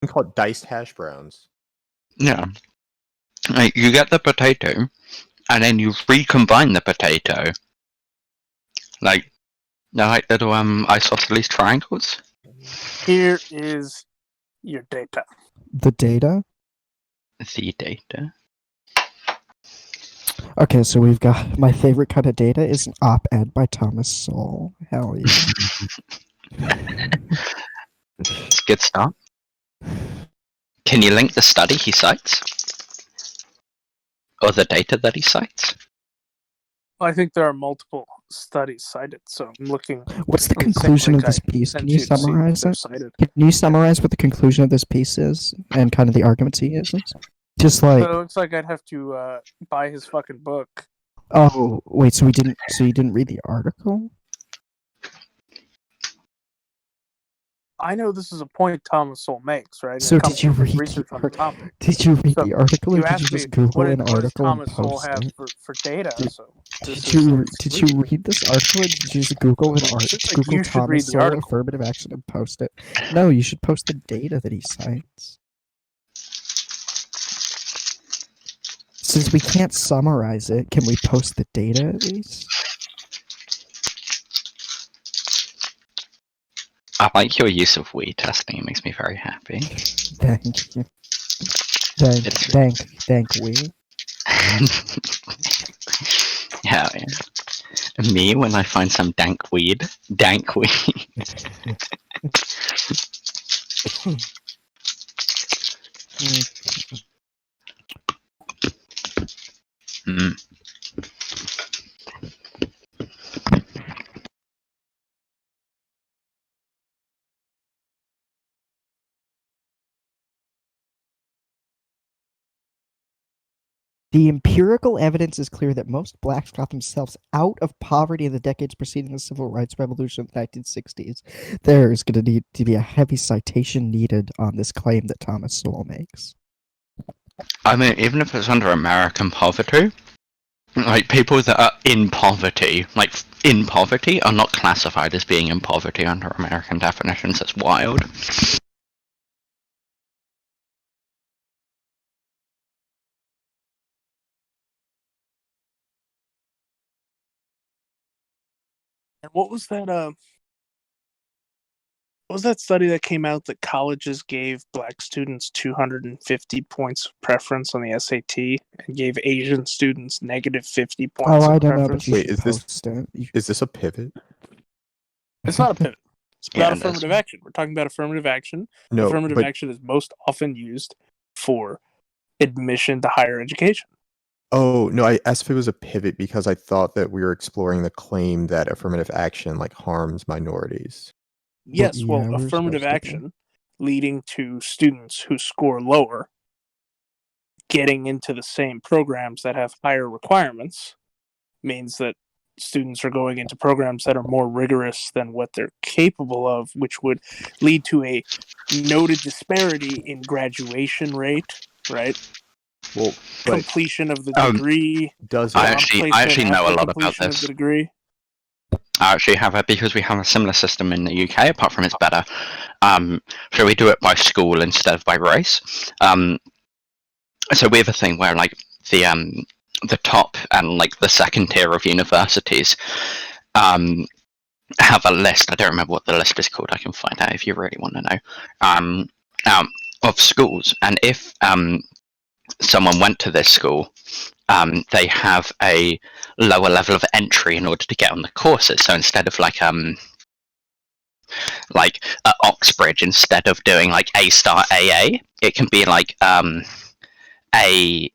We call it diced hash browns. Yeah. Like, you get the potato, and then you recombine the potato. Like, they're like little isosceles triangles. Here is your data. The data? The data. Okay, so we've got my favorite kind of data is an op-ed by Thomas Sowell. Hell yeah. It's a good start. Can you link the study he cites? Or the data that he cites? I think there are multiple studies cited, so I'm looking. What's the on same conclusion link of this I piece? sent Can you to see if summarize they're it? cited. Can you summarize what the conclusion of this piece is and kind of the arguments he uses? Just like, So it looks like I'd have to buy his fucking book. oh wait, so you didn't read the article? I know this is a point Thomas Sowell makes, right? And So it comes did you from his read research the on the topic? Did you read So the article, or You did you asked me just Google an what does article and Thomas Sowell post have it? for data? So this Did is you his did read. you read this article, or did you just Google an Seems like Google you should read Thomas the Sowell article. affirmative action and post it? No, you should post the data that he cites. Since we can't summarize it, can we post the data at least? I like your use of weed testing. It makes me very happy. Thank you. Thank we. Yeah, yeah. Me, when I find some dank weed. Dank weed. Mm. The empirical evidence is clear that most blacks got themselves out of poverty in the decades preceding the civil rights revolution of the 1960s. There is going to need to be a heavy citation needed on this claim that Thomas Sowell makes. I mean, even if it's under American poverty, like, people that are in poverty, are not classified as being in poverty under American definitions. That's wild. And what was that? What was that study that came out that colleges gave black students 250 points of preference on the SAT and gave Asian students negative 50 points? Oh, I of don't know, preference? but you Wait, should post it. Is this a pivot? It's not a pivot. It's about Yeah, it is. affirmative action. We're talking about affirmative action. No, Affirmative but action is most often used for admission to higher education. oh no, I asked if it was a pivot because I thought that we were exploring the claim that affirmative action harms minorities. Yes, yeah, well, we're affirmative supposed to be. action leading to students who score lower getting into the same programs that have higher requirements means that students are going into programs that are more rigorous than what they're capable of, which would lead to a noted disparity in graduation rate, right? Well, but Completion of the Um, degree. does I it? actually placement know a after lot about completion of this. the degree. I actually have it because we have a similar system in the UK, apart from it's better. So we do it by school instead of by race. So we have a thing where the top and the second tier of universities have a list. I don't remember what the list is called. I can find out if you really want to know. Of schools, and if someone went to this school, they have a lower level of entry in order to get on the courses. So instead of at Oxbridge, instead of doing A star AA, it can be A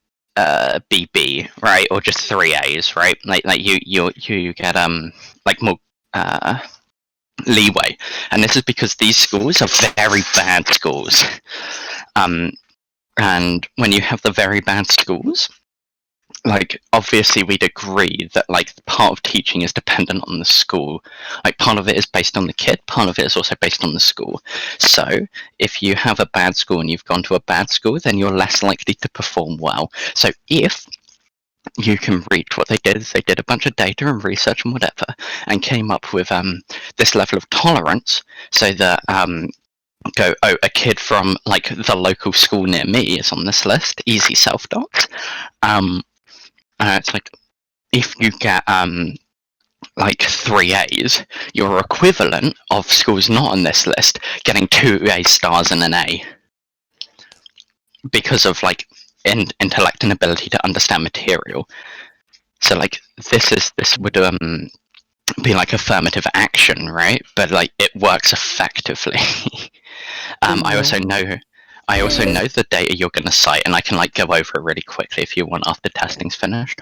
BB, right, or just 3 A's, right? You get more leeway, and this is because these schools are very bad schools. And when you have the very bad schools, obviously we'd agree that part of teaching is dependent on the school. Part of it is based on the kid, part of it is also based on the school. So if you have a bad school and you've gone to a bad school, then you're less likely to perform well. So if you can read what they did is they did a bunch of data and research and whatever, and came up with this level of tolerance, so that go, oh, a kid from like the local school near me is on this list. Easy self-docs. It's like if you get like 3 A's, your equivalent of schools not on this list getting 2 A stars and an A because of like intellect and ability to understand material. So like this would be like affirmative action, right? But like it works effectively. I also know the data you're going to cite, and I can like go over it really quickly if you want after testing's finished.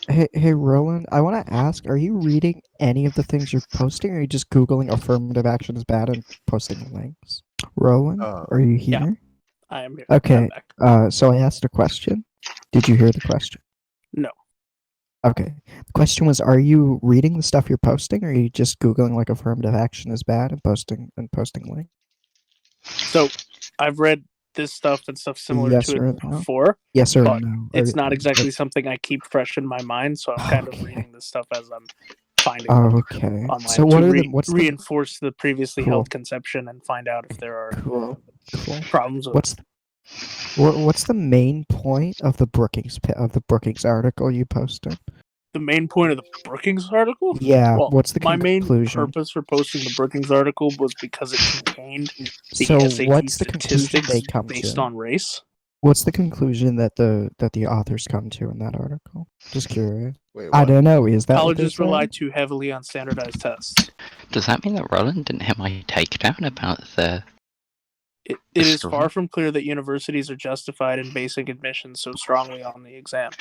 Hey, Roland, I want to ask, are you reading any of the things you're posting, or are you just Googling affirmative action is bad and posting links? Roland, are you here? Yeah. I am here. Okay, so I asked a question. Did you hear the question? No. Okay. The question was, are you reading the stuff you're posting, or are you just Googling like affirmative action is bad and posting links? So I've read this stuff and stuff similar to it before. Yes or but no? It's not exactly something I keep fresh in my mind, so I'm kind of reading this stuff as I'm finding okay. online So what to are what's reinforce the previously held conception and find out if there are problems with What's the main point of the Brookings article you posted? The main point of the Brookings article? Yeah, well, what's the my conclusion? main purpose for posting the Brookings article was because it contained the so SAT what's the conclusion statistics they come based to? on race. What's the conclusion that the authors come to in that article? Just curious. Wait, I don't know. Is that colleges rely too heavily on standardized tests? Does that mean that Roland didn't hit my takedown about the? It is far from clear that universities are justified in basing admissions so strongly on the exam.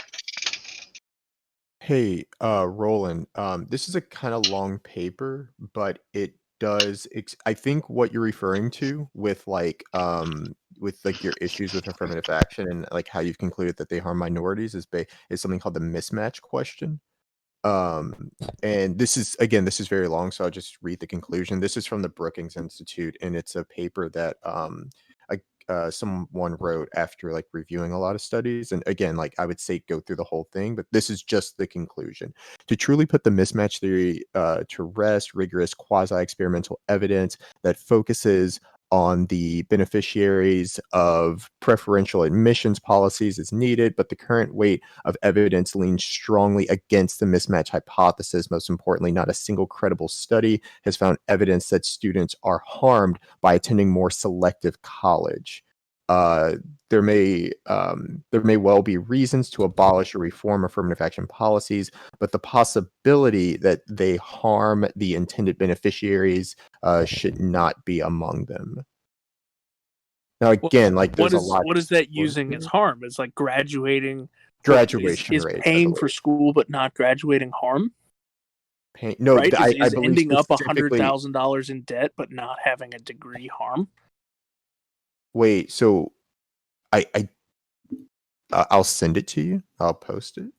Hey, Roland, this is a kind of long paper, but it does. I think what you're referring to with your issues with affirmative action and like how you've concluded that they harm minorities is something called the mismatch question. And this is very long, so I'll just read the conclusion. This is from the Brookings Institute, and it's a paper that someone wrote after like reviewing a lot of studies. And again, like I would say go through the whole thing, but this is just the conclusion. To truly put the mismatch theory to rest, rigorous quasi-experimental evidence that focuses on the beneficiaries of preferential admissions policies is needed, but the current weight of evidence leans strongly against the mismatch hypothesis. Most importantly, not a single credible study has found evidence that students are harmed by attending more selective college. There may well be reasons to abolish or reform affirmative action policies, but the possibility that they harm the intended beneficiaries should not be among them. Now, again, like there's a lot. What is that using as harm? It's like graduation is rates, paying for school but not graduating harm. No, right? I Is believe ending up $100,000 in debt but not having a degree harm? Wait, so I'll send it to you. I'll post it.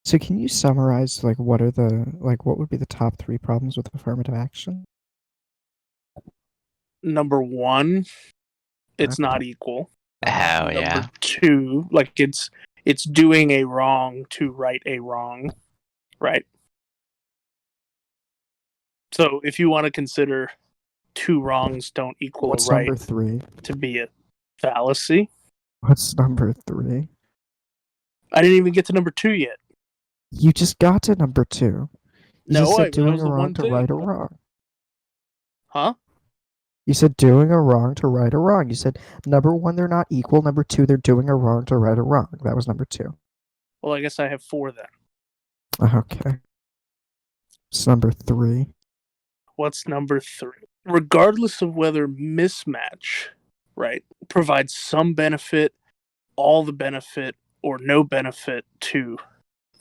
So can you summarize like what would be the top 3 problems with affirmative action? Number 1, it's not equal. Hell yeah. Number 2, like it's doing a wrong to right a wrong, right? So if you want to consider 2 wrongs don't equal a right number 3? To be a fallacy. What's number 3? I didn't even get to number 2 yet. You just got to number 2. You no, said doing a wrong to right or wrong. Huh? You said doing a wrong to right or wrong. You said number 1, they're not equal. Number 2, they're doing a wrong to right or wrong. That was number 2. Well, I guess I have 4 then. Okay. It's number 3. What's number 3? Regardless of whether mismatch, right, provides some benefit, all the benefit, or no benefit to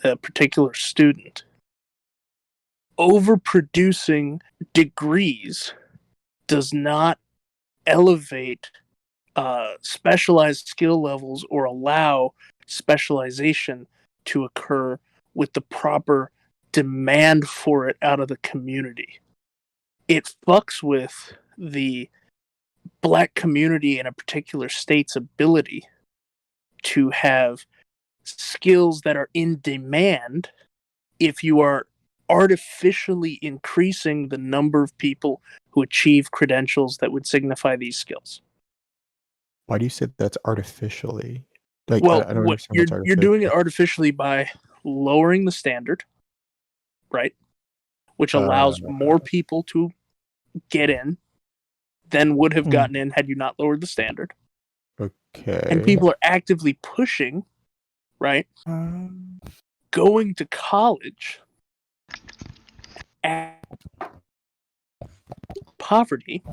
a particular student, overproducing degrees does not elevate specialized skill levels or allow specialization to occur with the proper demand for it out of the community. It fucks with the Black community in a particular state's ability to have skills that are in demand if you are artificially increasing the number of people who achieve credentials that would signify these skills. Why do you say that's artificially? Like, Well, I don't understand what's you're doing it artificial. artificially by lowering the standard, right? Which allows more people to get in than would have gotten in had you not lowered the standard. Okay. And people are actively pushing, right? Going to college at poverty.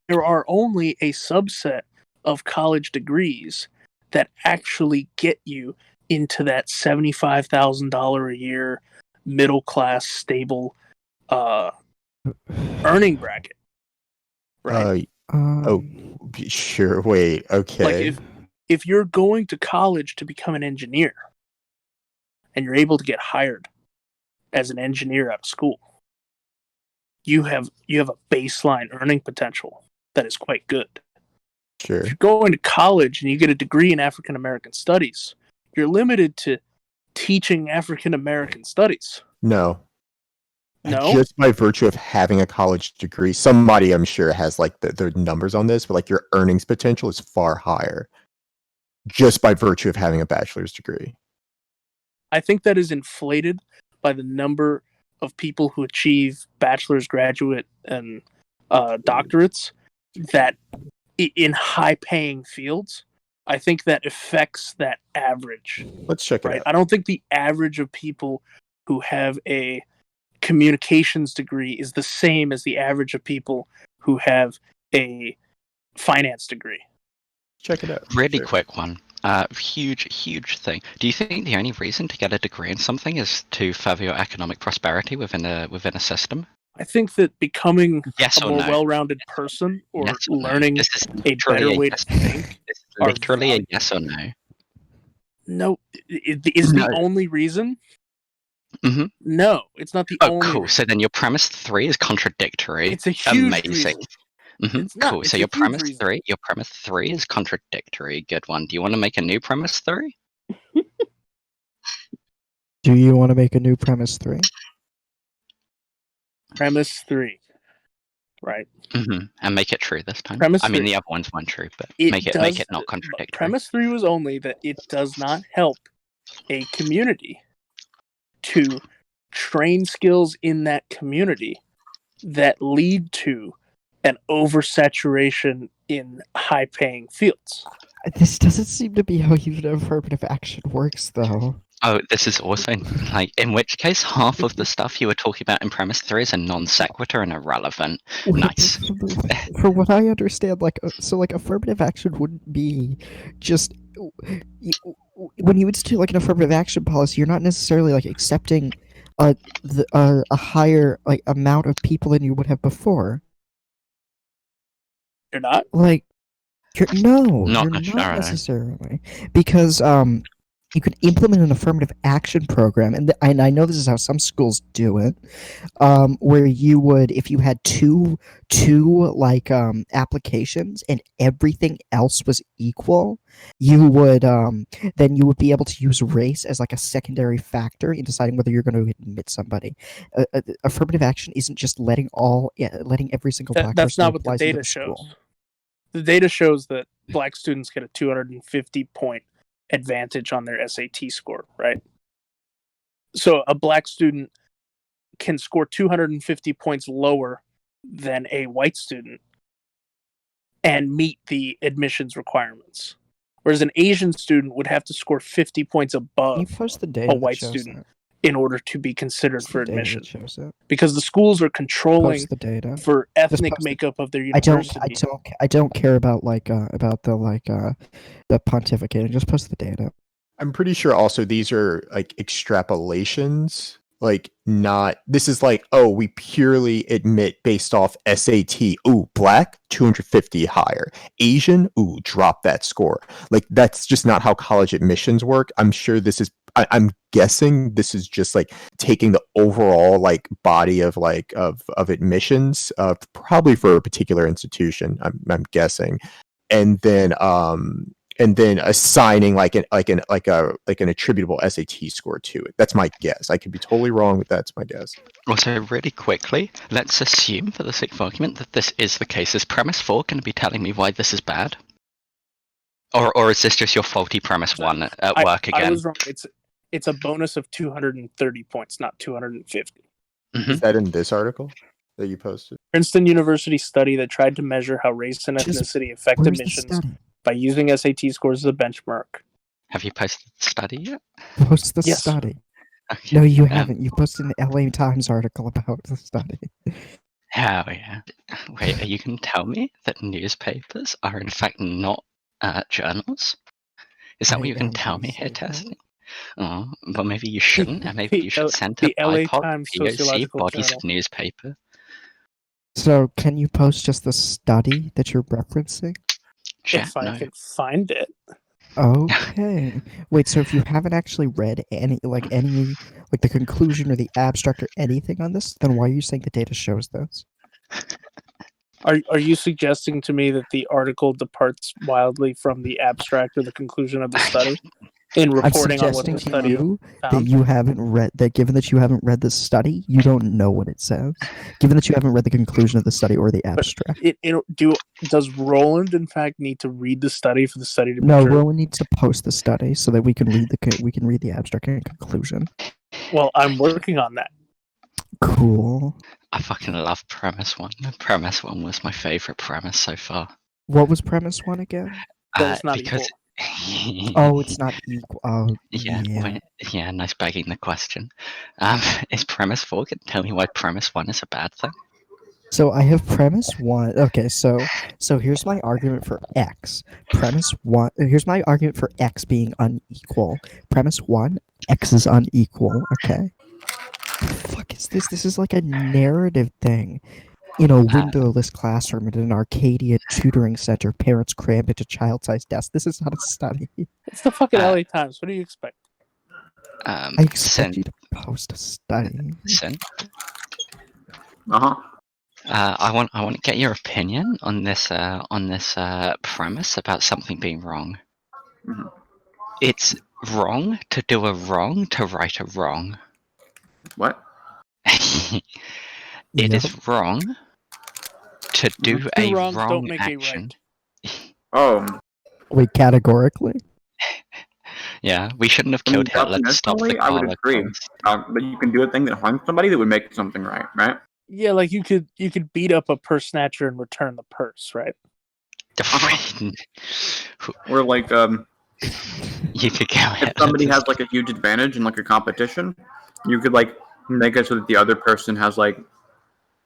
There are only a subset of college degrees that actually get you into that $75,000 a year middle class stable earning bracket, right? Sure. Wait. Okay. Like if you're going to college to become an engineer and you're able to get hired as an engineer out of school, you have a baseline earning potential that is quite good. Sure. If you're going to college and you get a degree in African American studies, you're limited to teaching African American studies. No. No? Just by virtue of having a college degree, somebody I'm sure has like the numbers on this, but like your earnings potential is far higher just by virtue of having a bachelor's degree. I think that is inflated by the number of people who achieve bachelor's, graduate, and doctorates that in high-paying fields. I think that affects that average. Let's check it out. I don't think the average of people who have a communications degree is the same as the average of people who have a finance degree. Check it out. Really quick one. Huge thing. Do you think the only reason to get a degree in something is to further your economic prosperity within a system? I think that becoming Yes a or more no? well-rounded person or Yes or no? learning This is a better way to yes. think. This is are literally a valuable. yes or no. No, is No. the only reason? Mhm. No, it's not the Oh, only cool. reason. So then your premise 3 is contradictory. It's a huge Amazing. reason. Mhm. It's not. Cool. It's So a your huge premise reason. 3 is contradictory. Good one. Do you want to make a new premise 3? Do you want to make a new premise 3? Premise 3, right? And make it true this time. Premise I mean, 3. the other ones weren't true, but make it not contradictory. Premise 3 was only that it does not help a community to train skills in that community that lead to an oversaturation in high-paying fields. This doesn't seem to be how even affirmative action works, though. Oh, this is also like, in which case half of the stuff you were talking about in premise 3 is a non sequitur and irrelevant. Nice. For what I understand, like affirmative action wouldn't be just when you institute like an affirmative action policy, you're not necessarily like accepting a higher like amount of people than you would have before. You're not? Like, you're Not not necessarily, because you could implement an affirmative action program, and I know this is how some schools do it, where you would, if you had two like applications and everything else was equal, you would then you would be able to use race as like a secondary factor in deciding whether you're going to admit somebody. Affirmative action isn't just letting every single black That's person not what the applies into data shows. school. The data shows that black students get a 250-point advantage on their SAT score, right? So a black student can score 250 points lower than a white student and meet the admissions requirements. Whereas an Asian student would have to score 50 points Can you above post the data a white that shows student that? in order to be considered Post for the data admission. that shows that. Because the schools are controlling Post the data. for ethnic post it. makeup of their I university. don't care about the pontificating. Just post the data. I'm pretty sure also these are like extrapolations. Like, not, this is like, oh, we purely admit based off SAT. Ooh, black, 250 higher. Asian, ooh, drop that score. Like, that's just not how college admissions work. I'm sure this is, I'm guessing this is just like taking the overall like body of like of admissions, probably for a particular institution. I'm guessing, and then and then assigning like an attributable SAT score to it. That's my guess. I could be totally wrong, but that's my guess. Also, really quickly, let's assume, for the sake of argument, that this is the case. Is premise 4 going to be telling me why this is bad? Or is this just your faulty premise 1 at work again? I was wrong. It's a bonus of 230 points, not 250. Is that in this article that you posted? Princeton University study that tried to measure how race and ethnicity affect Where's the admissions study? by using SAT scores as a benchmark. Have you posted the study yet? Post the Yes. study. Okay. No, you haven't. You posted an LA Times article about the study. Oh, yeah. Wait, are you going to tell me that newspapers are in fact not journals? Is that what you're going to tell me here, Testing? Oh, but maybe you shouldn't, and maybe you should send a the LA BIPOC Times POC Sociological bodies Journal. of newspaper. So, can you post just the study that you're referencing? Chat, If I no. can find it. Okay. Wait, so if you haven't actually read any the conclusion or the abstract or anything on this, then why are you saying the data shows this? Are you suggesting to me that the article departs wildly from the abstract or the conclusion of the study in I'm reporting on what suggesting the to study you that found? you haven't read that. Given that you haven't read the study, you don't know what it says. Given that you haven't read the conclusion of the study or the abstract. Does Roland in fact need to read the study for the study to be No, true? Rowan needs to post the study so that we can read the abstract and conclusion. Well, I'm working on that. Cool. I fucking love premise 1. Premise 1 was my favorite premise so far. What was premise 1 again? That it's not because Oh, it's not equal. Oh, yeah, nice begging the question. Is premise 4 going to tell me why premise 1 is a bad thing? So I have premise 1. Okay, so here's my argument for X. Premise 1. Here's my argument for X being unequal. Premise 1, X is unequal. Okay. The fuck is this? This is like a narrative thing. In a windowless classroom at an Arcadia tutoring center, parents crammed into child-sized desks. This is not a study. It's the fucking LA Times. What do you expect? I expect Send. you to post a study. Send. Uh-huh. I want to get your opinion on this premise about something being wrong. Mhm. It's wrong to do a wrong to right a wrong. What? It Yep. is wrong to do Do a wrong, wrong don't make action. a right. Oh, Wait, categorically? Yeah, we shouldn't have I mean, killed Hitler to stop the definitionally, I would agree. Holocaust. But you can do a thing that harms somebody that would make something right, right? Yeah, like you could beat up a purse snatcher and return the purse, right? Or like, You could go if ahead. somebody has like a huge advantage in like a competition, you could like make it so that the other person has like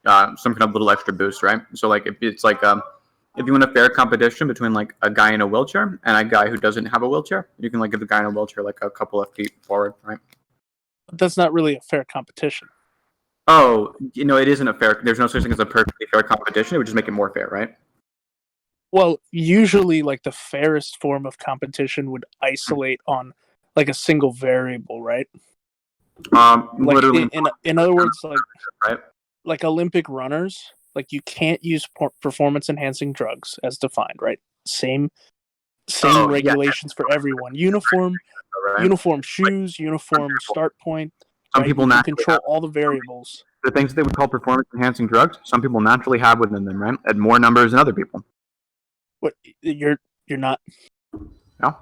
some kind of little extra boost, right? So like if it's like if you win a fair competition between like a guy in a wheelchair and a guy who doesn't have a wheelchair, you can like give the guy in a wheelchair like a couple of feet forward, right? But that's not really a fair competition. Oh, it isn't a fair. There's no such thing as a perfectly fair competition. It would just make it more fair, right? Well, usually, like the fairest form of competition would isolate on like a single variable, right? Like Literally, in other words, like right? like Olympic runners, like you can't use performance enhancing drugs as defined, right? Same Oh, yeah. regulations for everyone. Uniform shoes, uniform start point. Some right? people You can naturally control have all the variables. the things they would call performance-enhancing drugs. Some people naturally have within them, right? At more numbers than other people. What you're not? No,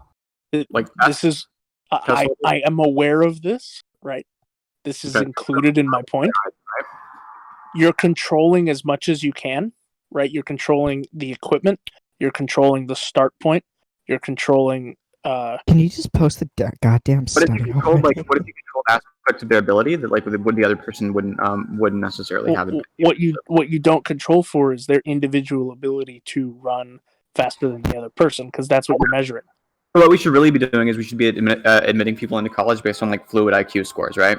like This is I am aware of this, right? This is included in my point. You're controlling as much as you can, right? You're controlling the equipment. You're controlling the start point. You're controlling. Can you just post the goddamn But if study? you control what if you control aspects of their ability that like would the other person wouldn't necessarily have? What you don't control for is their individual ability to run faster than the other person, because that's what you're measuring. So what we should really be doing is we should be admitting people into college based on like fluid IQ scores, right?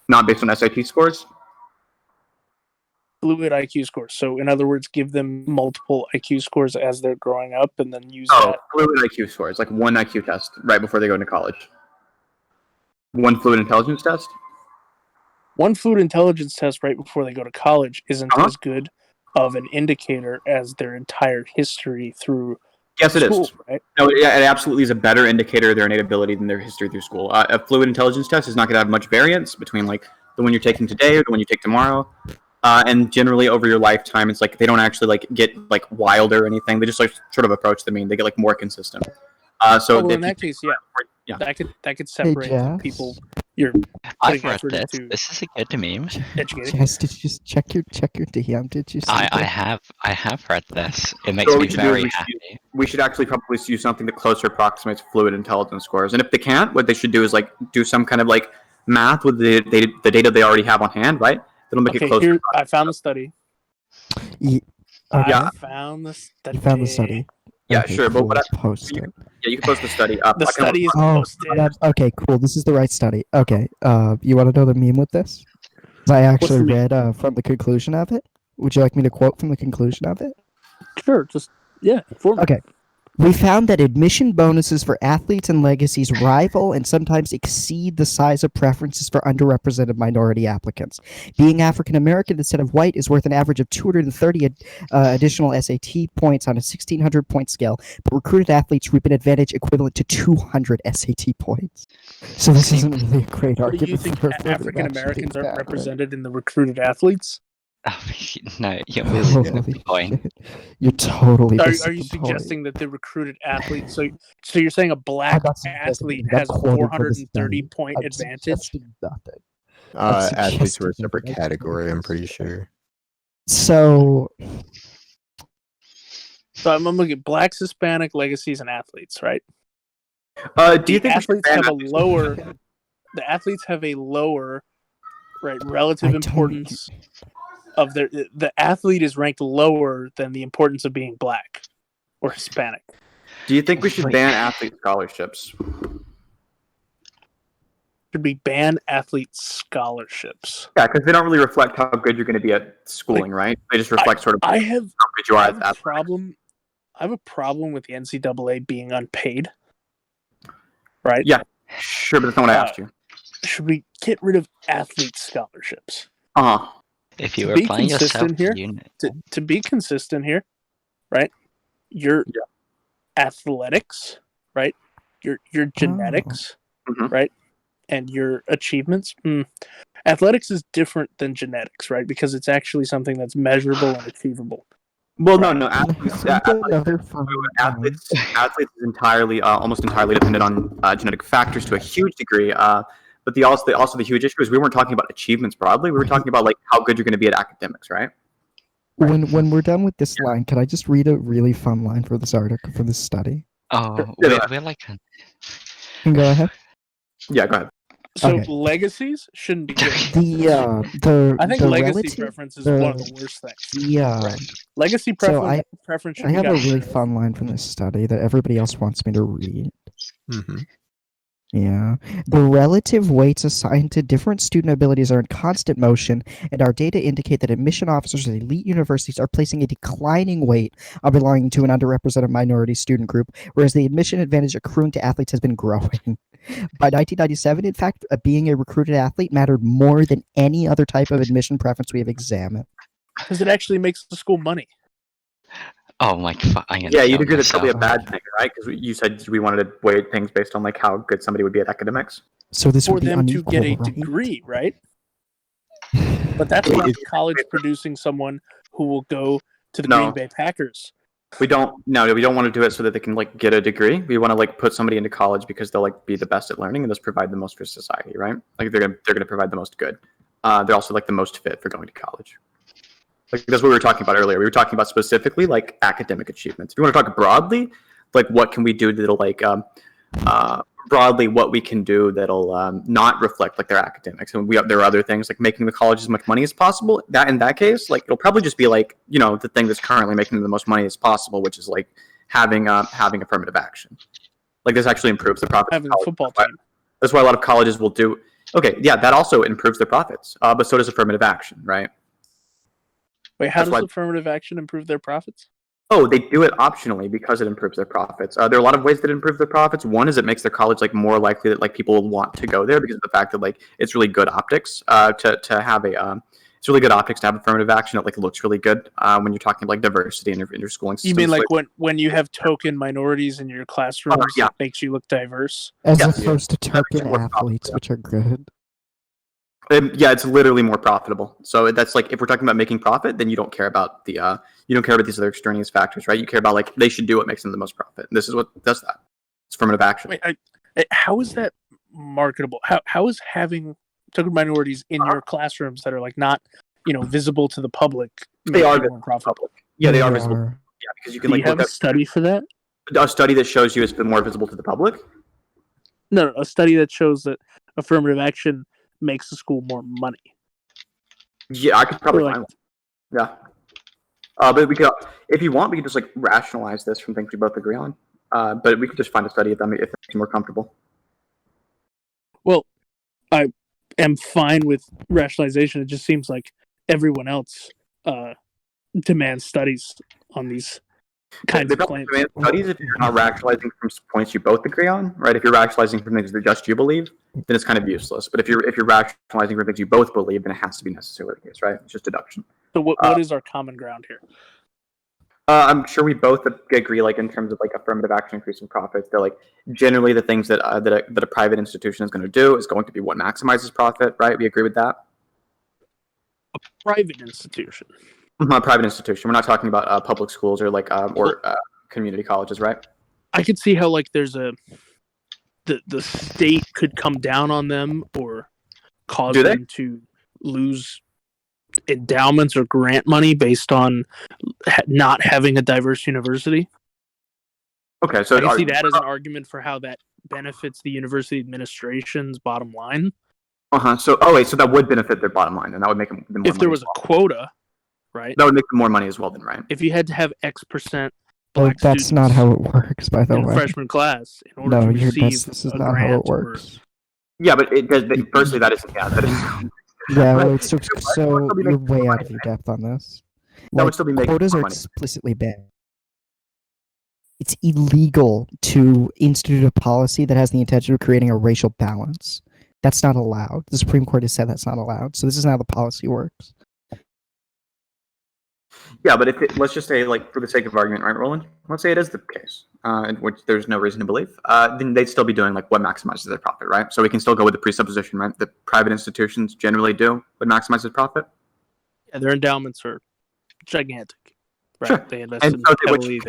Not based on SAT scores. Fluid IQ scores. So, in other words, give them multiple IQ scores as they're growing up, and then use that. Fluid IQ scores, like one IQ test right before they go into college. One fluid intelligence test. One fluid intelligence test right before they go to college isn't as good of an indicator as their entire history through Yes, it school, is. right? No, it absolutely is a better indicator of their innate ability than their history through school. A fluid intelligence test is not going to have much variance between like the one you're taking today or the one you take tomorrow. And generally over your lifetime, it's like they don't actually like get like wilder or anything. They just like sort of approach the mean. They get like more consistent. So Well, if in that case, yeah, that could separate the Jess? people you're I've putting read effort this. into This is a good meme. educating. Jess, did you just check your DM? Did you see I that? have read this. It makes what me we should do very is happy. we should actually probably use something that closer approximates fluid intelligence scores. And if they can't, what they should do is like do some kind of like math with the data they already have on hand, right? That'll make it Okay, closer. here I found the study. Okay. I found the study. You found the study. Yeah, Okay, sure, but cool. what Post it. Yeah, you can post the study. The study is Oh, posted. okay, cool. This is the right study. Okay, you want to know the meme with this? 'Cause I actually the meme? read from the conclusion of it. Would you like me to quote from the conclusion of it? Sure, just for me. Okay. We found that admission bonuses for athletes and legacies rival and sometimes exceed the size of preferences for underrepresented minority applicants. Being African American instead of white is worth an average of 230 additional SAT points on a 1,600 point scale, but recruited athletes reap an advantage equivalent to 200 SAT points. So this isn't really a great What do argument. you think for affirmative African action Americans being aren't bad, right? represented in the recruited athletes? No, you're missing the Holy point. shit. You're totally Are missing you the point. suggesting that the recruited athletes? So you're saying a black I'm not suggesting athlete that has a quoted from the 430 study. point I'm advantage? suggesting nothing. I'm Athletes were a suggesting separate that- category, I'm pretty sure. So So I'm looking at blacks, Hispanic, legacies, and athletes, right? Do you think we should athletes ban have a athletes? lower? The athletes have a lower, right, relative I don't- importance of their. The athlete is ranked lower than the importance of being black or Hispanic. Do you think we should ban athlete scholarships? Should we ban athlete scholarships? Yeah, because they don't really reflect how good you're going to be at schooling, right? They just reflect sort of I have how good you are I at have a athletics. problem. I have a problem with the NCAA being unpaid. Right? Yeah. Sure, but that's not what I asked you. Should we get rid of athlete scholarships? Uh-huh. If you To were be applying yourself consistent here, to unit, To be consistent here, right? Your athletics, right? Your genetics, Mhm. right? And your achievements. Athletics is different than genetics, right? Because it's actually something that's measurable and achievable. Well, Right. no. Athletes another fun athletes is entirely, almost entirely dependent on genetic factors to a huge degree. But the huge issue is we weren't talking about achievements broadly. We were talking about like how good you're going to be at academics, right? When we're done with this line, can I just read a really fun line for this article for this study? oh, Yeah. we're like, You can go ahead. Yeah, go ahead. So Okay. legacies shouldn't be good. The I think the legacy relative, preference is the- one of the worst things. Yeah, Legacy So preference should I be have a gotten really rid of. fun line from this study that everybody else wants me to read. Mm-hmm. Yeah. The relative weights assigned to different student abilities are in constant motion, and our data indicate that admission officers at elite universities are placing a declining weight on belonging to an underrepresented minority student group, whereas the admission advantage accruing to athletes has been growing. By 1997, in fact, being a recruited athlete mattered more than any other type of admission preference we have examined. Because it actually makes the school money. oh my god, I'm gonna Yeah, you'd kill agree that's probably a myself. bad thing, right? Because you said we wanted to weigh things based on like how good somebody would be at academics. So this For would be them to unequal, get a right? degree, right? But that's It- not it- college producing someone who will go to the No. Green Bay Packers. We don't want to do it so that they can like get a degree. We want to like put somebody into college because they'll like be the best at learning and thus provide the most for society, right? Like they're gonna provide the most good. They're also like the most fit for going to college. Like that's what we were talking about earlier. We were talking about specifically like academic achievements. If you want to talk broadly, like what can we do that'll like broadly what we can do that'll not reflect like their academics, and there are other things like making the college as much money as possible. That in that case, like it'll probably just be like the thing that's currently making them the most money as possible, which is like having affirmative action. Like this actually improves the profits. Having of a college. football team. That's why a lot of colleges will do. Okay, yeah, that also improves their profits, but so does affirmative action, right? Wait, how That's does why- affirmative action improve their profits? Oh, they do it optionally because it improves their profits. There are a lot of ways that improve their profits. One is it makes their college like more likely that like people will want to go there because of the fact that like it's really good optics to have a it's really good optics to have affirmative action. It looks really good when you're talking like diversity in your schooling systems. You mean like when you have token minorities in your classrooms, yeah. it makes you look diverse? As Yeah. opposed to token athletes, which are good. Yeah, it's literally more profitable. So that's like if we're talking about making profit, then you don't care about these other extraneous factors, right? You care about like they should do what makes them the most profit. And this is what does that. It's affirmative action. Wait, how is that marketable? How is having token minorities in your classrooms that are like not visible to the public They are more profitable? Yeah, they are visible. Yeah, because you can Do you have a study for that? A study that shows you it's been more visible to the public. No, a study that shows that affirmative action makes the school more money. Yeah, I could probably find one. Yeah. But we could, if you want, we could just like rationalize this from things we both agree on. But we could just find a study if that makes you more comfortable. Well, I am fine with rationalization. It just seems like everyone else demands studies on these kinds of claims. Demand studies if you're not rationalizing from points you both agree on, right? If you're rationalizing from things that just you believe, then it's kind of useless. But if you're rationalizing from things you both believe, then it has to be necessarily the case, right? It's just deduction. So what is our common ground here? I'm sure we both agree, like in terms of like affirmative action increasing profits. They're like generally the things that a private institution is going to do is going to be what maximizes profit, right? We agree with that. A private institution. A private institution. We're not talking about public schools or like community colleges, right? I could see how like there's the state could come down on them or cause them to lose endowments or grant money based on not having a diverse university. Okay, so I can see that as an argument for how that benefits the university administration's bottom line. So so that would benefit their bottom line, and that would make them more money. If there was a quota, right? That would make them more money as well, then, right? If you had to have X% Black that's not how it works, by the way. Freshman class in order to receive this is not how it works. Yeah, but it does. Firstly, that isn't. Yeah, that is. Yeah, well, so you're way out of your depth on this. That would still be making quotas are money. Explicitly banned. It's illegal to institute a policy that has the intention of creating a racial balance. That's not allowed. The Supreme Court has said that's not allowed. So this is how the policy works. Yeah, but let's just say, like, for the sake of argument, right, Roland? Let's say it is the case, in which there's no reason to believe. Then they'd still be doing like what maximizes their profit, right? So we can still go with the presupposition, right? That private institutions generally do what maximizes profit. Yeah, their endowments are gigantic. Right? Sure. They invest in heavily.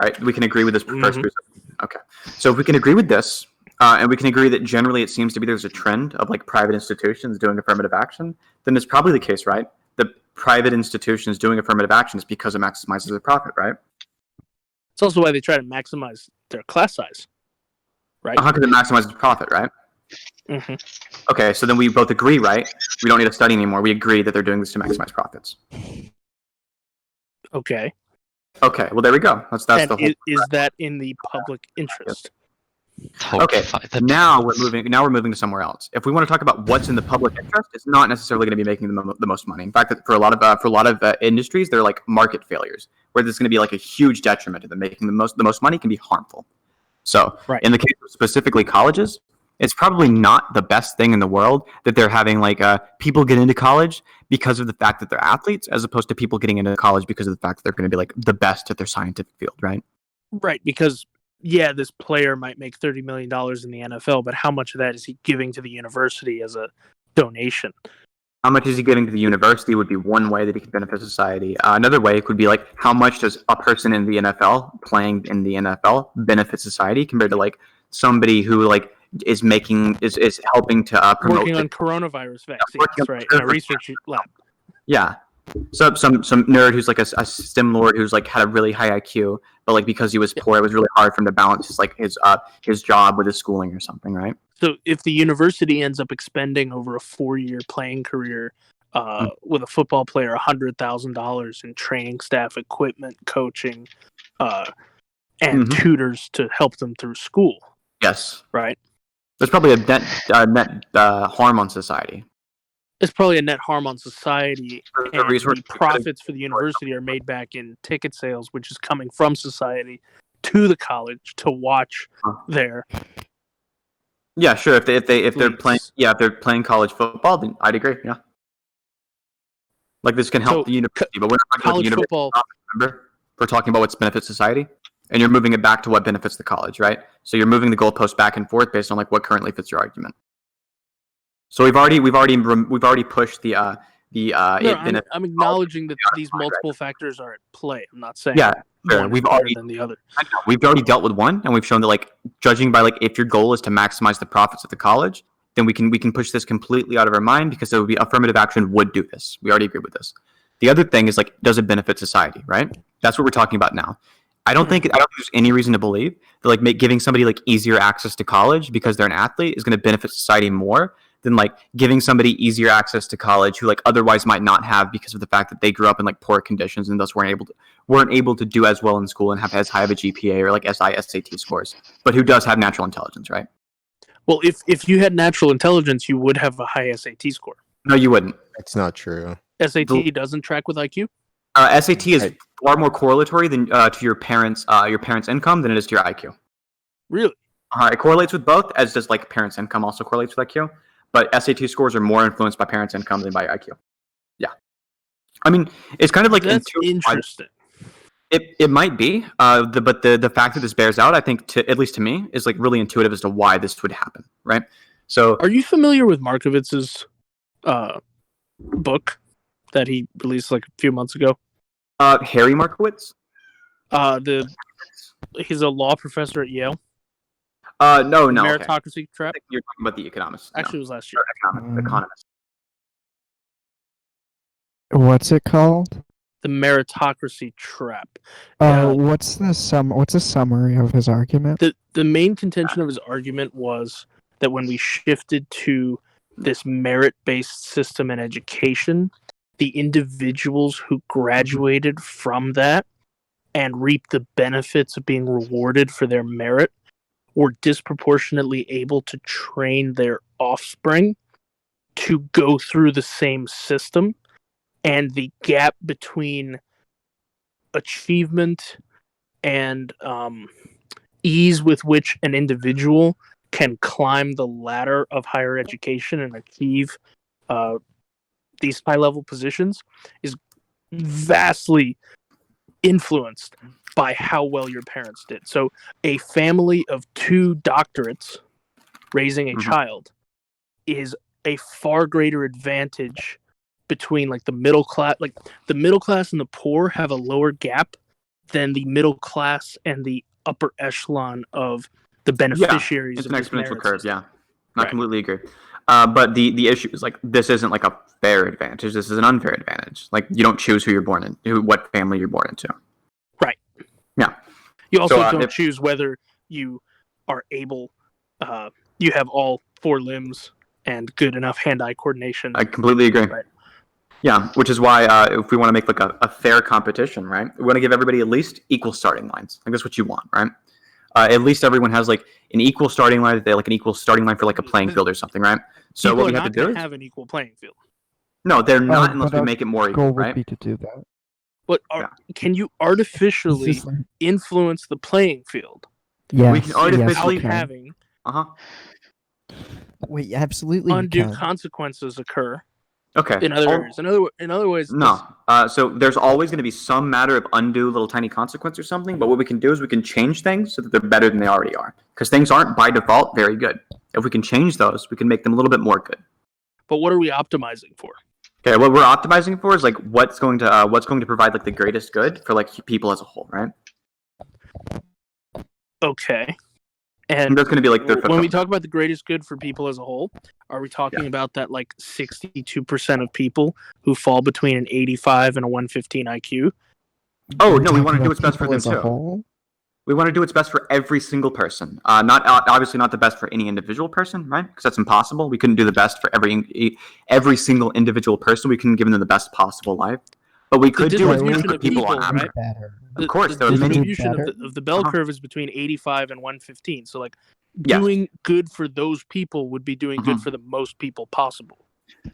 Right? We can agree with this first presupposition. Okay. So if we can agree with this, and we can agree that generally it seems to be there's a trend of like private institutions doing affirmative action, then it's probably the case, right? The private institutions doing affirmative action is because it maximizes their profit, right? It's also why they try to maximize their class size, right? How can it maximize the profit, right? Mm-hmm. Okay, so then we both agree, right? We don't need to study anymore. We agree that they're doing this to maximize profits. Okay. Okay, well there we go. That's the whole. Is that in the public interest? Okay, now we're moving to somewhere else. If we want to talk about what's in the public interest, it's not necessarily going to be making the most money. In fact, for a lot of industries, they're like market failures, where there's going to be like a huge detriment to them. Making the most money can be harmful. So, in the case of specifically colleges, it's probably not the best thing in the world that they're having like people get into college because of the fact that they're athletes, as opposed to people getting into college because of the fact that they're going to be like the best at their scientific field, right? Right, because yeah, this player might make $30 million in the NFL, but how much of that is he giving to the university as a donation? How much is he giving to the university would be one way that he could benefit society. Another way could be like, how much does a person in the NFL playing in the NFL benefit society compared to like somebody who like is helping to promote working on coronavirus vaccines, right? In a research lab. Yeah. So some nerd who's like a STEM lord who's like had a really high IQ, but like because he was poor, it was really hard for him to balance his job with his schooling or something, right? So if the university ends up expending over a 4-year playing career with a football player $100,000 in training staff, equipment, coaching, and tutors to help them through school. Yes. Right. There's probably a net harm on society. It's probably a net harm on society, and the profits for the university are made back in ticket sales, which is coming from society to the college to watch their. Yeah, sure. If they're playing college football, then I'd agree. Yeah. Like this can help So, the university, but we're not talking about the college university. football. Remember, we're talking about what's benefits society, and you're moving it back to what benefits the college, right? So you're moving the goalpost back and forth based on like what currently fits your argument. So we've already pushed the No, I'm acknowledging that these multiple factors are at play. I'm not saying Yeah, fair. one is We've better already than the other. we've already dealt with one, and we've shown that like judging by like if your goal is to maximize the profits of the college, then we can push this completely out of our mind because it would be affirmative action would do this. We already agree with this. The other thing is like, does it benefit society? Right? That's what we're talking about now. I don't think there's any reason to believe that like giving somebody like easier access to college because they're an athlete is going to benefit society more than like giving somebody easier access to college who like otherwise might not have because of the fact that they grew up in like poor conditions and thus weren't able to do as well in school and have as high of a GPA or like SAT scores, but who does have natural intelligence, right? Well, if you had natural intelligence, you would have a high SAT score. No, you wouldn't. It's not true. SAT doesn't track with IQ. SAT is far more correlatory than to your parents' income than it is to your IQ. Really? It correlates with both, as does like parents' income also correlates with IQ. But SAT scores are more influenced by parents' income than by IQ. Yeah, I mean it's kind of like That's interesting. It might be, but the fact that this bears out, I think, at least to me, is like really intuitive as to why this would happen, right? So, are you familiar with Markovitz's book that he released like a few months ago? Harry Markowitz? He's a law professor at Yale. No, Meritocracy Trap. You're talking about the economist. Actually, it was last year. Economist. What's it called? The Meritocracy Trap. What's the summary of his argument? The main contention of his argument was that when we shifted to this merit-based system in education, the individuals who graduated from that and reaped the benefits of being rewarded for their merit were disproportionately able to train their offspring to go through the same system, and the gap between achievement and ease with which an individual can climb the ladder of higher education and achieve these high-level positions is vastly influenced by how well your parents did. So a family of 2 doctorates raising a child is a far greater advantage between like the middle class. Like the middle class and the poor have a lower gap than the middle class and the upper echelon of the beneficiaries. It's of an this exponential merit curve. system. Yeah, I completely agree. But the issue is like this isn't like a fair advantage. This is an unfair advantage. Like you don't choose who you're born in, what family you're born into. Right. Yeah. You also don't choose whether you are able. You have all 4 limbs and good enough hand-eye coordination. I completely agree. Right. Yeah, which is why if we want to make like a fair competition, right? We want to give everybody at least equal starting lines. Like that's what you want, right? At least everyone has like an equal starting line. They like an equal starting line for like a playing field or something, right? So People what we are have not to do going is to have an equal playing field. no, they're not Oh, unless but we our make it more goal equal, would right? be to do that. But can you artificially It's just like- influence the playing field Yes, We can artificially- without having Wait, absolutely. you undue can. consequences occur Okay. in other areas? In other ways, No. So there's always going to be some matter of undue little tiny consequence or something. But what we can do is we can change things so that they're better than they already are. Because things aren't by default very good. If we can change those, we can make them a little bit more good. But what are we optimizing for? Okay. What we're optimizing for is like what's going to provide like the greatest good for like people as a whole, right? Okay. And And that's going to be like the when we talk about the greatest good for people as a whole, are we talking about that like 62% of people who fall between an 85 and a 115 IQ? Oh You're no, we want to talking do what's best for people them as a too. whole? We want to do what's best for every single person. Not obviously not the best for any individual person, right? Because that's impossible. We couldn't do the best for every single individual person. We couldn't give them the best possible life. But we could do what's good distribution for of people on people, average. right? Better. Of course, there the are many. distribution better. of the bell Uh-huh. curve is between 85 and 115. So like Yes. doing good for those people would be doing good Mhm. for the most people possible.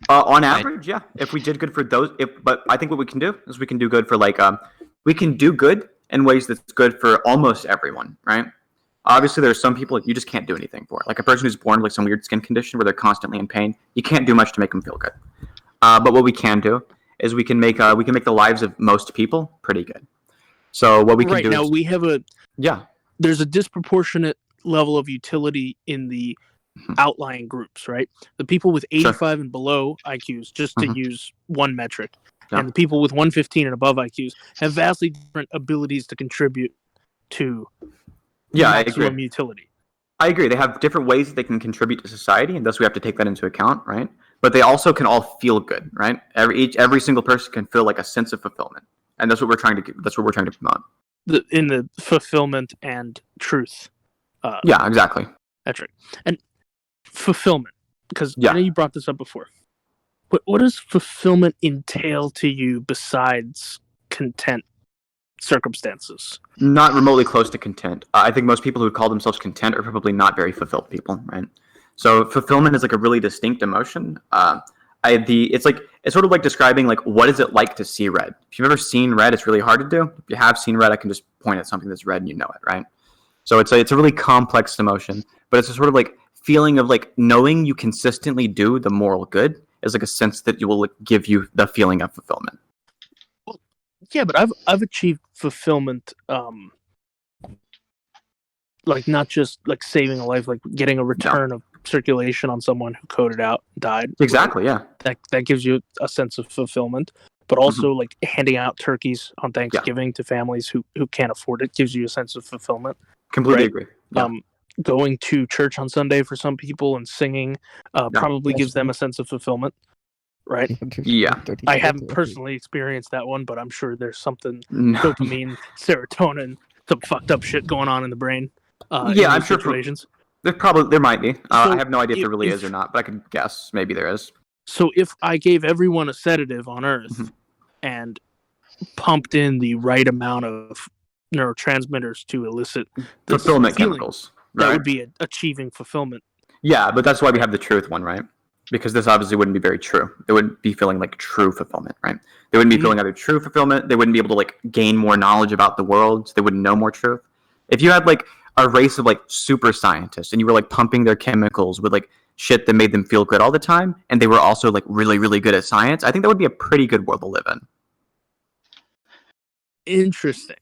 On average, yeah. If we did good for those, but I think what we can do is we can do good for like we can do good in ways that's good for almost everyone, right? Obviously, there are some people you just can't do anything for. Like a person who's born with like some weird skin condition where they're constantly in pain, you can't do much to make them feel good. But what we can do is we can make the lives of most people pretty good. So what we can do now is, we have there's a disproportionate level of utility in the outlying groups, right? The people with 85 and below IQs, just to use one metric, and the people with 115 and above IQs have vastly different abilities to contribute to maximum utility. I agree. They have different ways that they can contribute to society, and thus we have to take that into account, right? But they also can all feel good, right? Every single person can feel like a sense of fulfillment, and that's what we're trying to promote. In the fulfillment and truth. Exactly. Metric. And fulfillment, because I know you brought this up before. What does fulfillment entail to you besides content circumstances? Not remotely close to content. I think most people who call themselves content are probably not very fulfilled people, right? So fulfillment is like a really distinct emotion. It's sort of like describing like what is it like to see red. If you've ever seen red, it's really hard to do. If you have seen red, I can just point at something that's red and you know it, right? So it's a really complex emotion, but it's a sort of like feeling of like knowing you consistently do the moral good is like a sense that you will give you the feeling of fulfillment. Well, yeah, but I've achieved fulfillment, like not just like saving a life, like getting a return of circulation on someone who coded out and died. Exactly, yeah. That gives you a sense of fulfillment, but also like handing out turkeys on Thanksgiving to families who can't afford it gives you a sense of fulfillment. Completely agree. Yeah. Going to church on Sunday for some people and singing probably gives them a sense of fulfillment, right? Yeah. I haven't personally experienced that one, but I'm sure there's something dopamine, serotonin, some fucked up shit going on in the brain. I'm sure situations. There might be. I have no idea if there really is or not, but I could guess maybe there is. So if I gave everyone a sedative on Earth and pumped in the right amount of neurotransmitters to elicit fulfillment chemicals, that would be achieving fulfillment. Yeah, but that's why we have the truth one, right? Because this obviously wouldn't be very true. They wouldn't be feeling like true fulfillment, right? They wouldn't be feeling either true fulfillment. They wouldn't be able to like gain more knowledge about the world. So they wouldn't know more truth. If you had like a race of like super scientists and you were like pumping their chemicals with like shit that made them feel good all the time, and they were also like really, really good at science, I think that would be a pretty good world to live in. Interesting.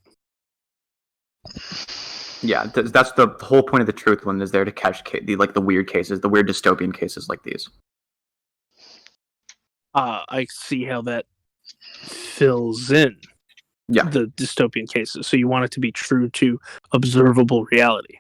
Yeah, that's the whole point of the truth one, is there to catch the weird cases, the weird dystopian cases like these. I see how that fills in the dystopian cases. So you want it to be true to observable reality.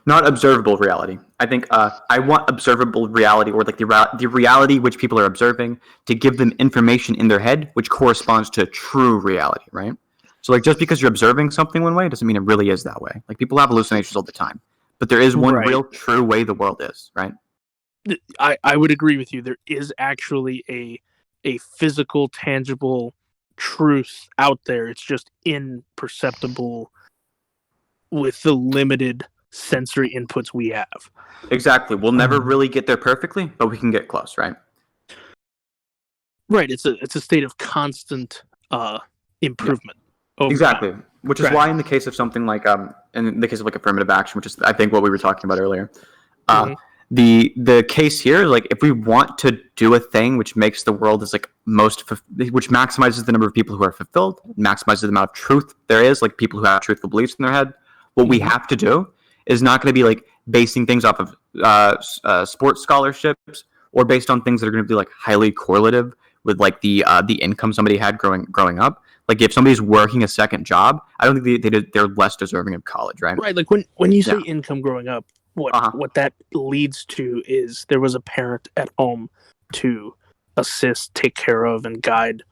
Not observable reality. I think I want observable reality, or like the reality which people are observing, to give them information in their head which corresponds to true reality, right? So like just because you're observing something one way doesn't mean it really is that way. Like people have hallucinations all the time, but there is one real true way the world is, right? I would agree with you. There is actually a physical, tangible truth out there. It's just imperceptible with the limited sensory inputs we have. Exactly. We'll never really get there perfectly, but we can get close, right? Right. It's a state of constant improvement. Exactly. Which is why in the case of something like in the case of like affirmative action, which is I think what we were talking about earlier, the case here, like if we want to do a thing which makes the world is like which maximizes the number of people who are fulfilled, maximizes the amount of truth there is, like people who have truthful beliefs in their head, what we have to do is not going to be like basing things off of sports scholarships or based on things that are going to be like highly correlative with like the income somebody had growing up. Like if somebody's working a second job, I don't think they're less deserving of college, right? Right. Like when you say income growing up, what that leads to is there was a parent at home to assist, take care of, and guide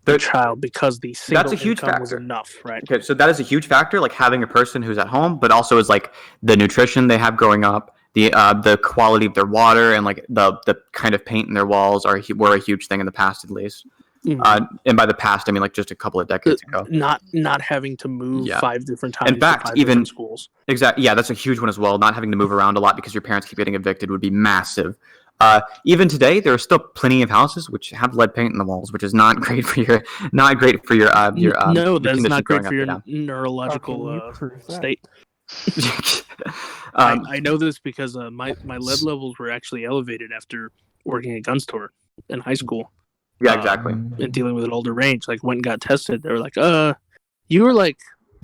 the child because the single that's a huge income factor. Was enough, right? Okay, so that is a huge factor, like having a person who's at home, but also is like the nutrition they have growing up, the quality of their water, and like the kind of paint in their walls were a huge thing in the past, at least. And by the past, I mean like just a couple of decades ago. Not having to move 5 different times. In fact, even schools. Exactly. Yeah, that's a huge one as well. Not having to move around a lot because your parents keep getting evicted would be massive. Even today, there are still plenty of houses which have lead paint in the walls, which is not great for your no, that's not great for your neurological state. I know this because my lead levels were actually elevated after working at gun store in high school. Yeah, exactly. And dealing with an older range, like went and got tested. They were like,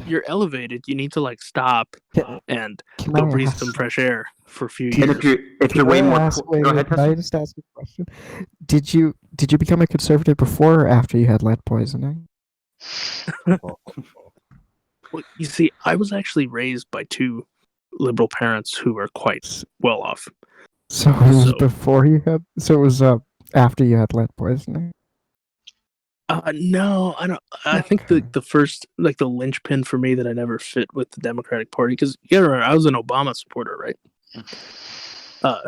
you're elevated. You need to like stop and Can go I breathe ask? some fresh air for a few And years. if you're Can way I more, ask, wait, go ahead. can I just ask a question? Did you become a conservative before or after you had lead poisoning? Well, you see, I was actually raised by two liberal parents who were quite well off. So it was So- before you had. So it was after you had lead poisoning. No, I don't. I think the first, like the linchpin for me that I never fit with the Democratic Party, because you gotta remember, I was an Obama supporter, right? I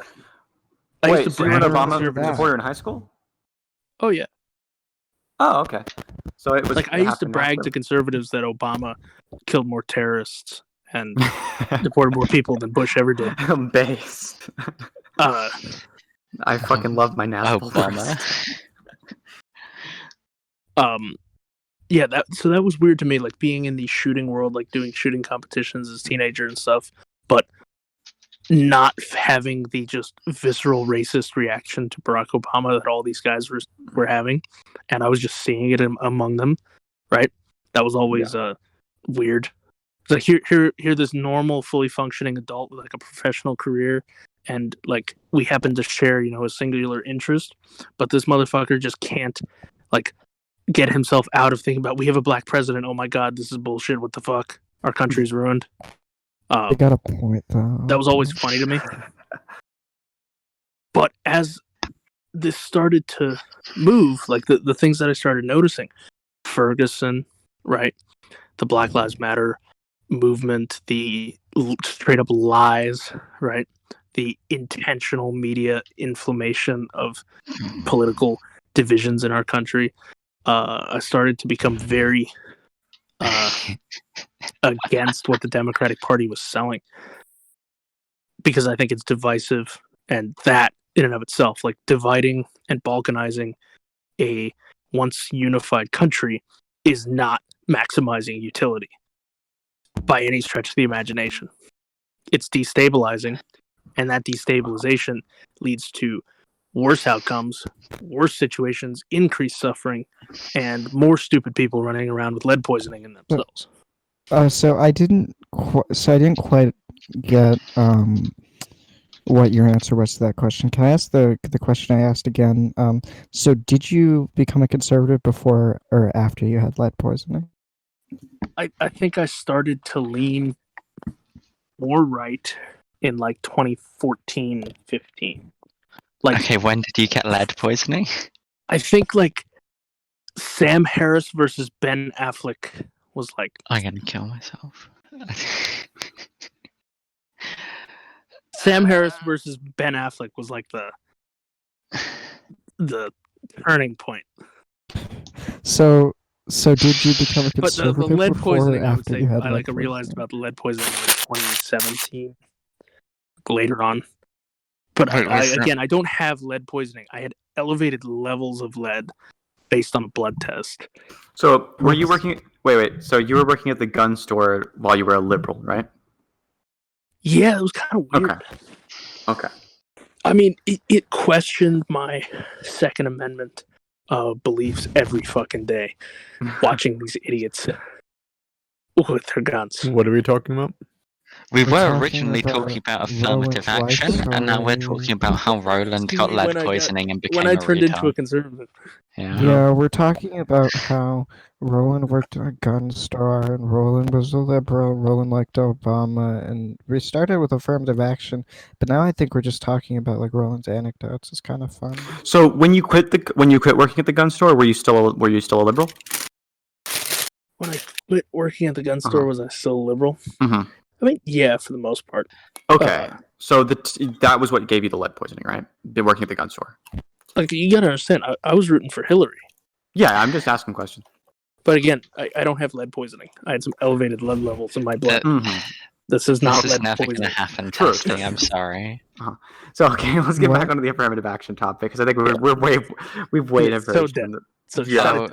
Wait, used to so you were an brag brag Obama about that. supporter in high school? Oh yeah, Oh, okay. So it was like I used to brag to conservatives that Obama killed more terrorists and deported more people than Bush ever did. I'm based. Uh, I fucking love my national Obama. yeah, that was weird to me, like being in the shooting world, like doing shooting competitions as a teenager and stuff, but not having the just visceral racist reaction to Barack Obama that all these guys were having, and I was just seeing it among them, right? That was always weird. It's like here this normal, fully functioning adult with like a professional career, and like we happen to share, a singular interest, but this motherfucker just can't like get himself out of thinking about we have a black president. Oh my god, this is bullshit. What the fuck? Our country's ruined. They got a point though. That was always funny to me. But as this started to move, like the things that I started noticing, Ferguson, right? The Black Lives Matter movement, the straight up lies, right? The intentional media inflammation of political divisions in our country. I started to become very against what the Democratic Party was selling, because I think it's divisive, and that in and of itself, like dividing and balkanizing a once unified country, is not maximizing utility by any stretch of the imagination. It's destabilizing, and that destabilization leads to worse outcomes, worse situations, increased suffering, and more stupid people running around with lead poisoning in themselves. So I didn't quite get what your answer was to that question. Can I ask the question I asked again? So did you become a conservative before or after you had lead poisoning? I think I started to lean more right in like 2014, 15. Like, Okay, when did you get lead poisoning? I think like Sam Harris versus Ben Affleck was like, I'm gonna kill myself. Sam Harris versus Ben Affleck was like the turning point. So did you become a But the conservative lead before poisoning, or I would after say, you had I lead realized poisoning? about the lead poisoning in like 2017, later on. But Wait, was that- I don't have lead poisoning. I had elevated levels of lead based on a blood test. So were you working? Wait. So you were working at the gun store while you were a liberal, right? Yeah, it was kind of weird. Okay. I mean, it questioned my Second Amendment beliefs every fucking day, watching these idiots with their guns. What are we talking about? We We're were talking originally about talking about affirmative Roland's life action, and now we're story. talking about how Roland got See, lead when I got- poisoning and became When I a turned into a retard. conservative. Yeah, we're talking about how Roland worked at a gun store, and Roland was a liberal. Roland liked Obama, and we started with affirmative action, but now I think we're just talking about like Roland's anecdotes. It's kind of fun. So when you quit working at the gun store, were you still a liberal? When I quit working at the gun store, was I still liberal? Mhm. I mean, yeah, for the most part. Okay. So that was what gave you the lead poisoning, right? Been working at the gun store. Like, you gotta understand, I was rooting for Hillary. Yeah, I'm just asking questions. But again, I don't have lead poisoning. I had some elevated lead levels in my blood. This is not This is lead never poisoning. going to happen, True. testing. I'm sorry. So okay, let's get What? back onto the affirmative action topic because I think we've way It's so diverged. dead. So Yeah. dead.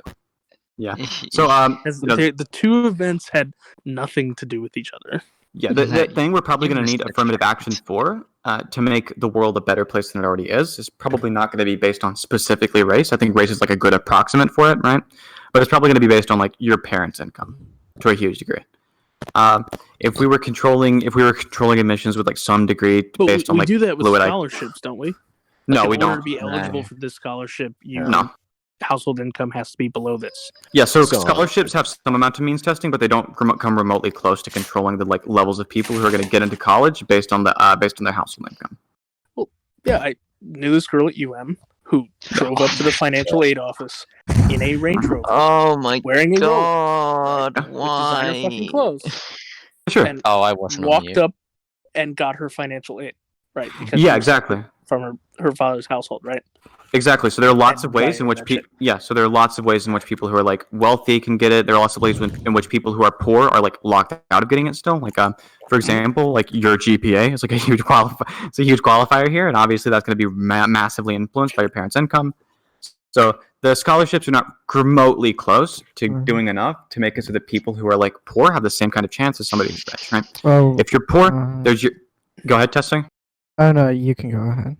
Yeah. So As you know, the two events had nothing to do with each other. yeah, the thing we're probably You going to missed need the affirmative fact. action for to make the world a better place than it already is probably not going to be based on specifically race. I think race is like a good approximate for it, right? But it's probably going to be based on like your parents' income to a huge degree. If we were controlling admissions with like some degree But based on we like do that with fluid scholarships, don't we? No, in we order don't. to be eligible for this scholarship, your No. household income has to be below this. Yeah, so scholarships have some amount of means testing, but they don't come remotely close to controlling the like levels of people who are going to get into college based on their household income. Well, yeah, I knew this girl at UM who drove up to the financial aid office in a Range Rover. Oh my wearing a god! with designer fucking clothes. Sure. And I wasn't walked up and got her financial aid, right? Because yeah, exactly. From her father's household, right? Exactly. So there are lots of ways in which so there are lots of ways in which people who are like wealthy can get it. There are lots of ways in which people who are poor are like locked out of getting it still. Like for example, like your GPA is like a huge qualifier here, and obviously that's going to be massively influenced by your parents' income. So the scholarships are not remotely close to doing enough to make it so that people who are like poor have the same kind of chance as somebody who's rich, right? Well, if you're poor, there's your. Go ahead, testing. Oh no, you can go ahead.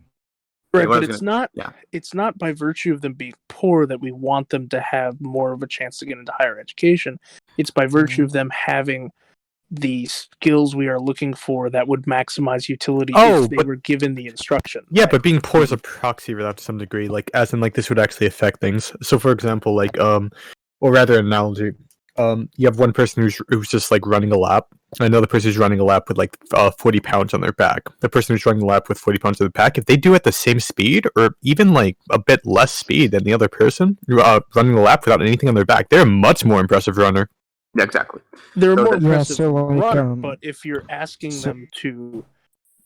Right, but it's not by virtue of them being poor that we want them to have more of a chance to get into higher education. It's by virtue of them having the skills we are looking for that would maximize utility if they were given the instruction. Yeah, but being poor is a proxy for that to some degree, like as in like this would actually affect things. So for example, like or rather an analogy, you have one person who's just like running a lap. Another person who's running a lap with like 40 pounds on their back. The person who's running a lap with 40 pounds on their back, if they do it at the same speed or even like a bit less speed than the other person running the lap without anything on their back, they're a much more impressive runner. Yeah, exactly. They're more impressive runner, but if you're asking them to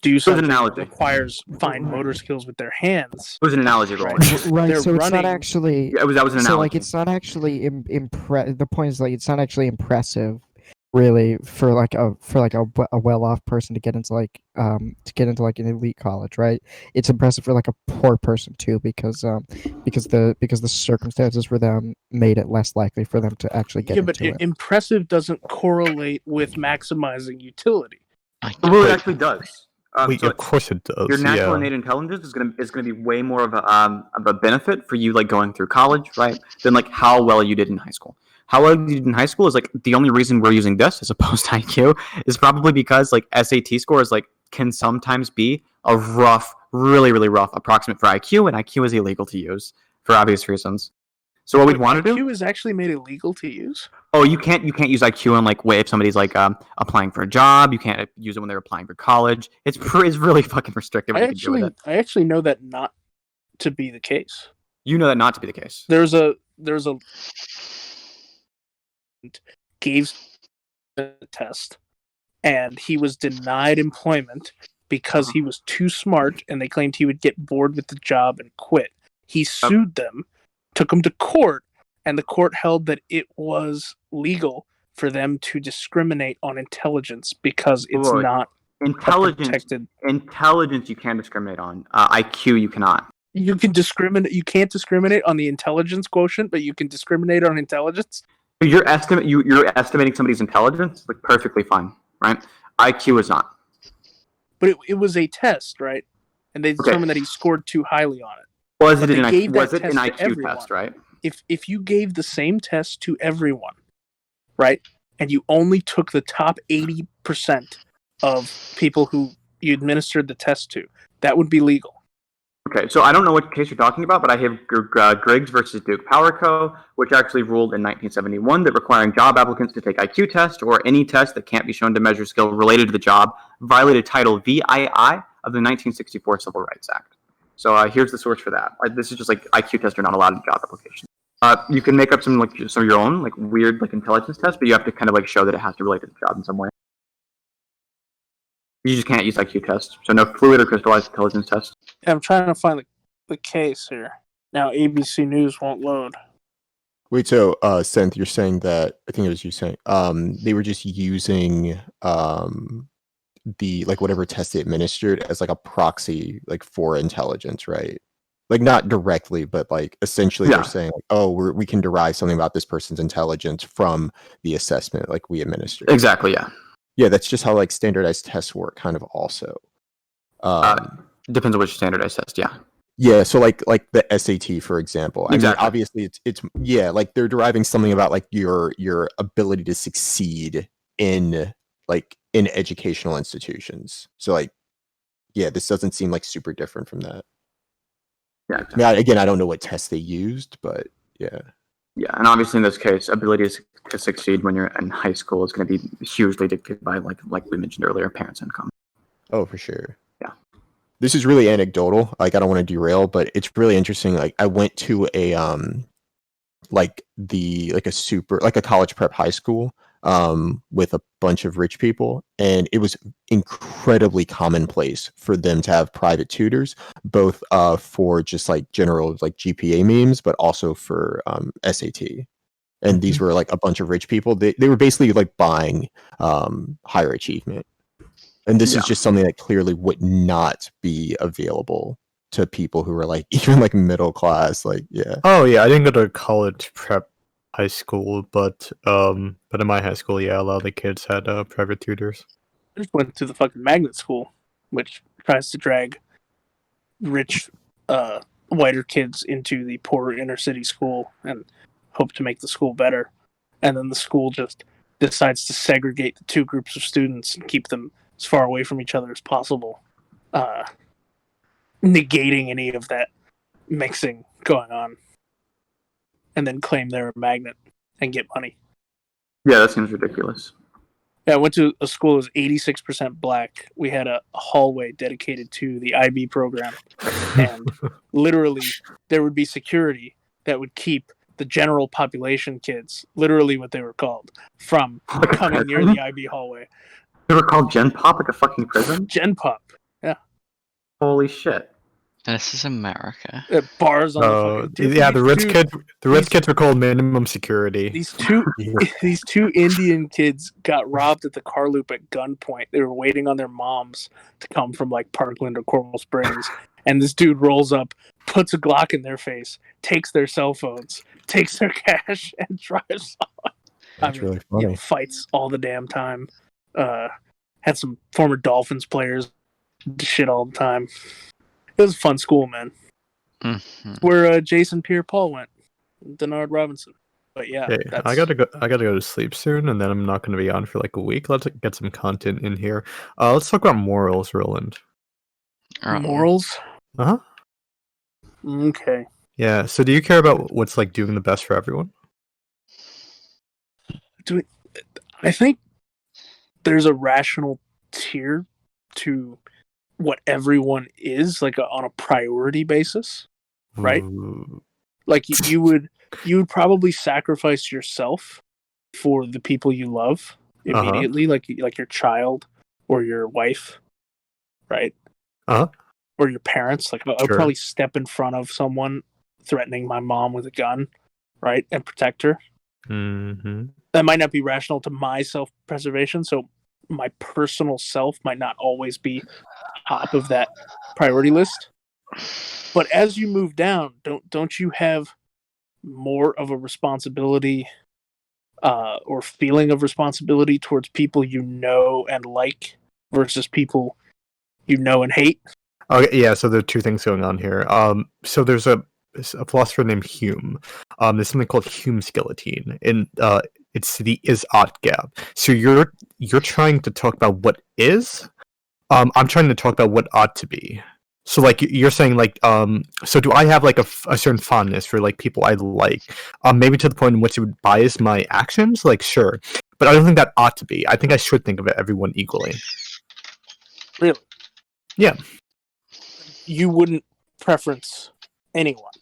do something that requires fine motor skills with their hands. It was an analogy, Roland. Right, so it's not actually. Yeah, that was an analogy. So like, it's not actually the point is like it's not actually impressive, really, for a well-off person to get into like an elite college, right? It's impressive for like a poor person too, because the circumstances for them made it less likely for them to actually get into it. Yeah, but impressive doesn't correlate with maximizing utility. Well, it actually does. Of course it does. Your natural innate intelligence is gonna be way more of a benefit for you like going through college, right? Than like how well you did in high school. How well you did in high school is like the only reason we're using this as opposed to IQ is probably because like SAT scores like can sometimes be a rough, really really rough approximate for IQ, and IQ is illegal to use for obvious reasons. So what we'd want to do? IQ is actually made illegal to use. Oh, you can't use IQ in like way if somebody's like applying for a job. You can't use it when they're applying for college. It's really fucking restrictive. I actually know that not to be the case. You know that not to be the case. There's a gave a test, and he was denied employment because he was too smart, and they claimed he would get bored with the job and quit. He sued them. Took them to court, and the court held that it was legal for them to discriminate on intelligence because it's not protected. Intelligence you can discriminate on. IQ you cannot. You can discriminate. You can't discriminate on the intelligence quotient, but you can discriminate on intelligence. You're estimating somebody's intelligence, like perfectly fine, right? IQ is not. But it was a test, right? And they determined that he scored too highly on it. Was it an IQ test, right? If you gave the same test to everyone, right, and you only took the top 80% of people who you administered the test to, that would be legal. Okay, so I don't know what case you're talking about, but I have Griggs versus Duke Power Co., which actually ruled in 1971 that requiring job applicants to take IQ test or any test that can't be shown to measure skill related to the job violated Title VII of the 1964 Civil Rights Act. So here's the source for that. This is just like IQ tests are not allowed in job applications. You can make up some of your own like weird like intelligence tests, but you have to kind of like show that it has to relate to the job in some way. You just can't use IQ tests. So no fluid or crystallized intelligence tests. I'm trying to find the case here. Now ABC News won't load. Wait, so Senth, you're saying that I think it was you saying they were just using the like whatever test they administered as like a proxy like for intelligence, right? Like not directly, but like essentially they're saying like, oh, we can derive something about this person's intelligence from the assessment like we administered. Exactly. Yeah. Yeah, that's just how like standardized tests work kind of also. Depends on which standardized test. Yeah. Yeah, so like the SAT, for example. I mean, Exactly. obviously it's yeah, like they're deriving something about like your ability to succeed in educational institutions. So like, yeah, this doesn't seem like super different from that. Yeah. I Exactly. mean, again, I don't know what tests they used, but yeah. Yeah, and obviously in this case, ability to succeed when you're in high school is going to be hugely dictated by like we mentioned earlier, parents' income. Oh, for sure. Yeah. This is really anecdotal. Like, I don't want to derail, but it's really interesting. Like, I went to a a college prep high school with a bunch of rich people, and it was incredibly commonplace for them to have private tutors, both for just like general like GPA memes, but also for SAT. And these were like a bunch of rich people. They were basically like buying higher achievement. And this is just something that clearly would not be available to people who are like even like middle class. Like, yeah. Oh yeah, I didn't go to college prep high school, but in my high school, yeah, a lot of the kids had private tutors. I just went to the fucking magnet school, which tries to drag rich, whiter kids into the poorer inner city school and hope to make the school better. And then the school just decides to segregate the two groups of students and keep them as far away from each other as possible, negating any of that mixing going on, and then claim they're a magnet and get money. Yeah, that seems ridiculous. Yeah, I went to a school that was 86% black. We had a hallway dedicated to the IB program, and literally there would be security that would keep the general population kids, literally what they were called, from coming near the IB hallway. They were called Gen Pop, like a fucking prison? Gen Pop. Yeah. Holy shit. This is America. Bars on the fucking... Yeah, the rich kids were called minimum security. These two Indian kids got robbed at the car loop at gunpoint. They were waiting on their moms to come from like Parkland or Coral Springs, and this dude rolls up, puts a Glock in their face, takes their cell phones, takes their cash, and drives off. That's really funny. Fights all the damn time. Had some former Dolphins players shit all the time. It was a fun school, man. Mm-hmm. Where Jason Pierre-Paul went, Denard Robinson. But yeah, okay, I gotta go to sleep soon, and then I'm not gonna be on for like a week. Let's get some content in here. Let's talk about morals, Roland. Morals? Uh-huh. Okay. Yeah. So, do you care about what's like doing the best for everyone? I think there's a rational tier to what everyone is, like on a priority basis, right? Ooh. Like you would probably sacrifice yourself for the people you love immediately, like your child or your wife, right? Or your parents. Like I'll probably step in front of someone threatening my mom with a gun, right, and protect her. Mm-hmm. That might not be rational to my self-preservation, so my personal self might not always be top of that priority list. But as you move down, don't you have more of a responsibility or feeling of responsibility towards people you know and like versus people you know and hate? Okay, yeah, so there are two things going on here. So there's a philosopher named Hume. There's something called Hume's guillotine, and it's the is-ought gap. So you're trying to talk about what is. I'm trying to talk about what ought to be. So like you're saying like so do I have like a certain fondness for like people I like? Maybe to the point in which it would bias my actions. Like sure, but I don't think that ought to be. I think I should think of everyone equally. Really? Yeah. You wouldn't preference anyone.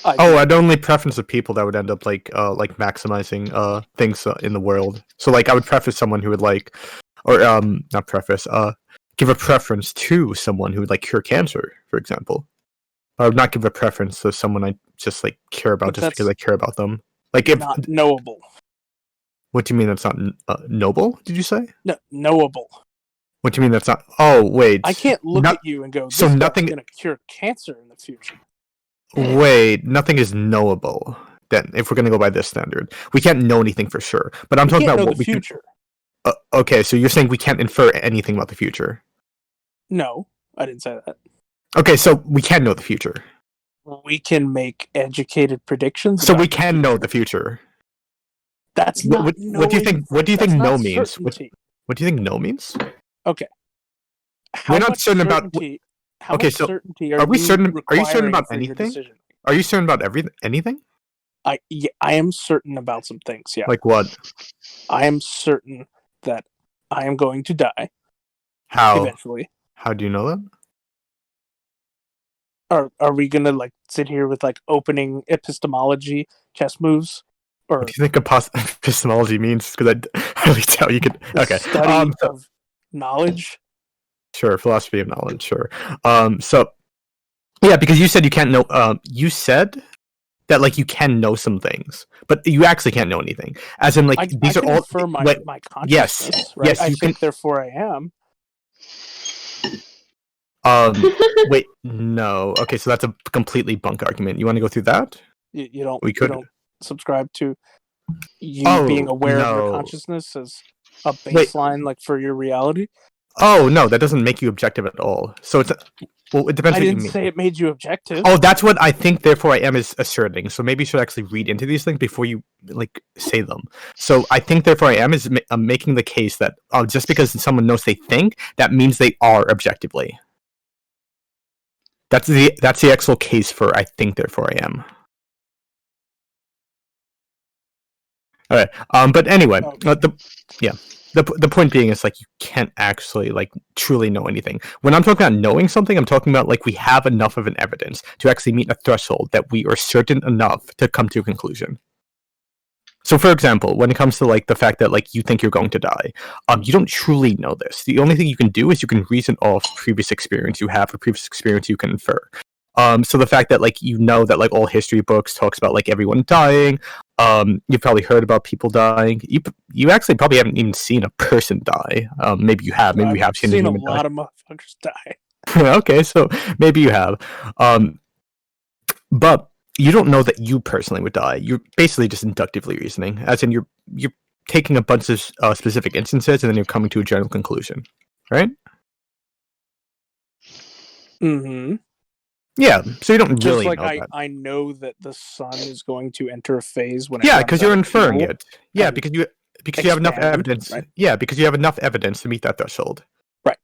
I'd only preference the people that would end up like maximizing things in the world. So like I would preface someone who would like, or not preface, give a preference to someone who would like cure cancer, for example. I would not give a preference to someone I just like care about just because I care about them. Like if not knowable. What do you mean that's not noble? Did you say? No, knowable. What do you mean that's not? Oh wait, I can't look at you and go, "This so guy's nothing going to cure cancer in the future." Wait, nothing is knowable. Then, if we're going to go by this standard, we can't know anything for sure. But I'm talking about what we future. Okay, so you're saying we can't infer anything about the future? No, I didn't say that. Okay, so we can know the future. We can make educated predictions. So about we the can know future. the future. That's not What do you think? What do you think that's no not means? certainty. What do you think no means? Okay. How We're not much certain about- certainty? How Okay, much so certainty are we you certain? Are you certain requiring about for your anything? decision? Are you certain about anything? I am certain about some things. Yeah, Like what? I am certain that I am going to die How? eventually. How do you know that? Are we gonna like sit here with like opening epistemology chess moves, or What do you think epistemology means? Because I really tell you could. the Okay. study of knowledge? Sure, philosophy of knowledge. Sure. So yeah, because you said you can't know. You said that like you can know some things, but you actually can't know anything. As in, like these I are can all. infer my Wait, consciousness. yes, Right? yes, I you think, can. therefore, I am. Wait, no. Okay, so that's a completely bunk argument. You want to go through that? You don't. We could. You don't subscribe to you being aware of your no. consciousness as a Wait. baseline, like for your reality. Oh no, that doesn't make you objective at all. So it's well, it depends I what you didn't mean. say it made you objective. Oh, that's what I think. Therefore, I am is asserting. So maybe you should actually read into these things before you like say them. So I think, therefore, I am is making the case that just because someone knows they think, that means they are objectively. That's the actual case for I think, therefore, I am. All right. But anyway, the point being is like you can't actually like truly know anything. When I'm talking about knowing something, I'm talking about like we have enough of an evidence to actually meet a threshold that we are certain enough to come to a conclusion. So, for example, when it comes to like the fact that like you think you're going to die, you don't truly know this. The only thing you can do is you can reason off previous experience you have or previous experience you can infer. So the fact that like you know that like all history books talks about like everyone dying, you've probably heard about people dying. You actually probably haven't even seen a person die. Maybe you have. Maybe you have seen a human lot of motherfuckers die. Okay, so maybe you have, but you don't know that you personally would die. You're basically just inductively reasoning, as in you're taking a bunch of specific instances and then you're coming to a general conclusion, right? Mm-hmm. Yeah, so you don't Just really like know that. I know that the sun is going to enter a phase when Yeah, because you're inferring fuel it. Yeah, and because you have enough expand, evidence. right? Yeah, because you have enough evidence to meet that threshold. Right.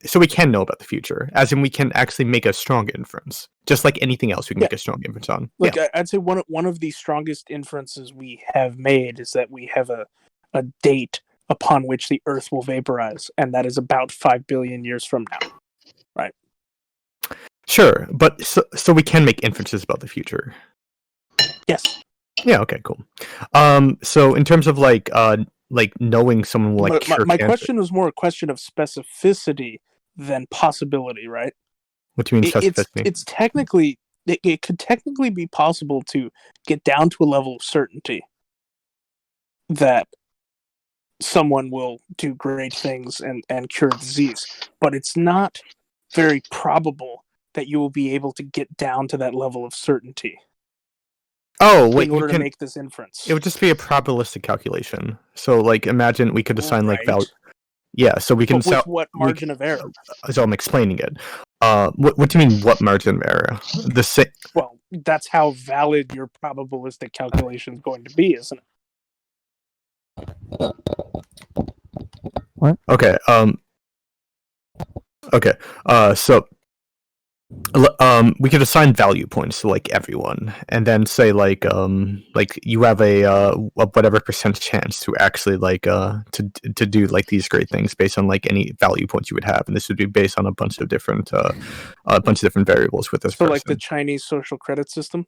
So we can know about the future, as in we can actually make a strong inference, just like anything else we can make a strong inference on. Like I'd say one of the strongest inferences we have made is that we have a date upon which the Earth will vaporize, and that is about 5 billion years from now. Right. Sure, but so we can make inferences about the future. Yes. Yeah. Okay. Cool. So in terms of like knowing someone will like cure my cancer, question was more a question of specificity than possibility, right? what do you mean specificity? It's technically it could technically be possible to get down to a level of certainty that someone will do great things and cure a disease, but it's not very probable that you will be able to get down to that level of certainty. Oh, wait, in order to make this inference. It would just be a probabilistic calculation. So, like, imagine we could assign like value. Yeah, so we can. But with what margin of error? So I'm explaining it. What do you mean? What margin of error? Well, that's how valid your probabilistic calculation is going to be, isn't it? What? Okay. Okay. So. We could assign value points to like everyone, and then say like you have a whatever percent chance to actually like to do like these great things based on like any value points you would have, and this would be based on a bunch of different variables with this. So person. like the Chinese social credit system.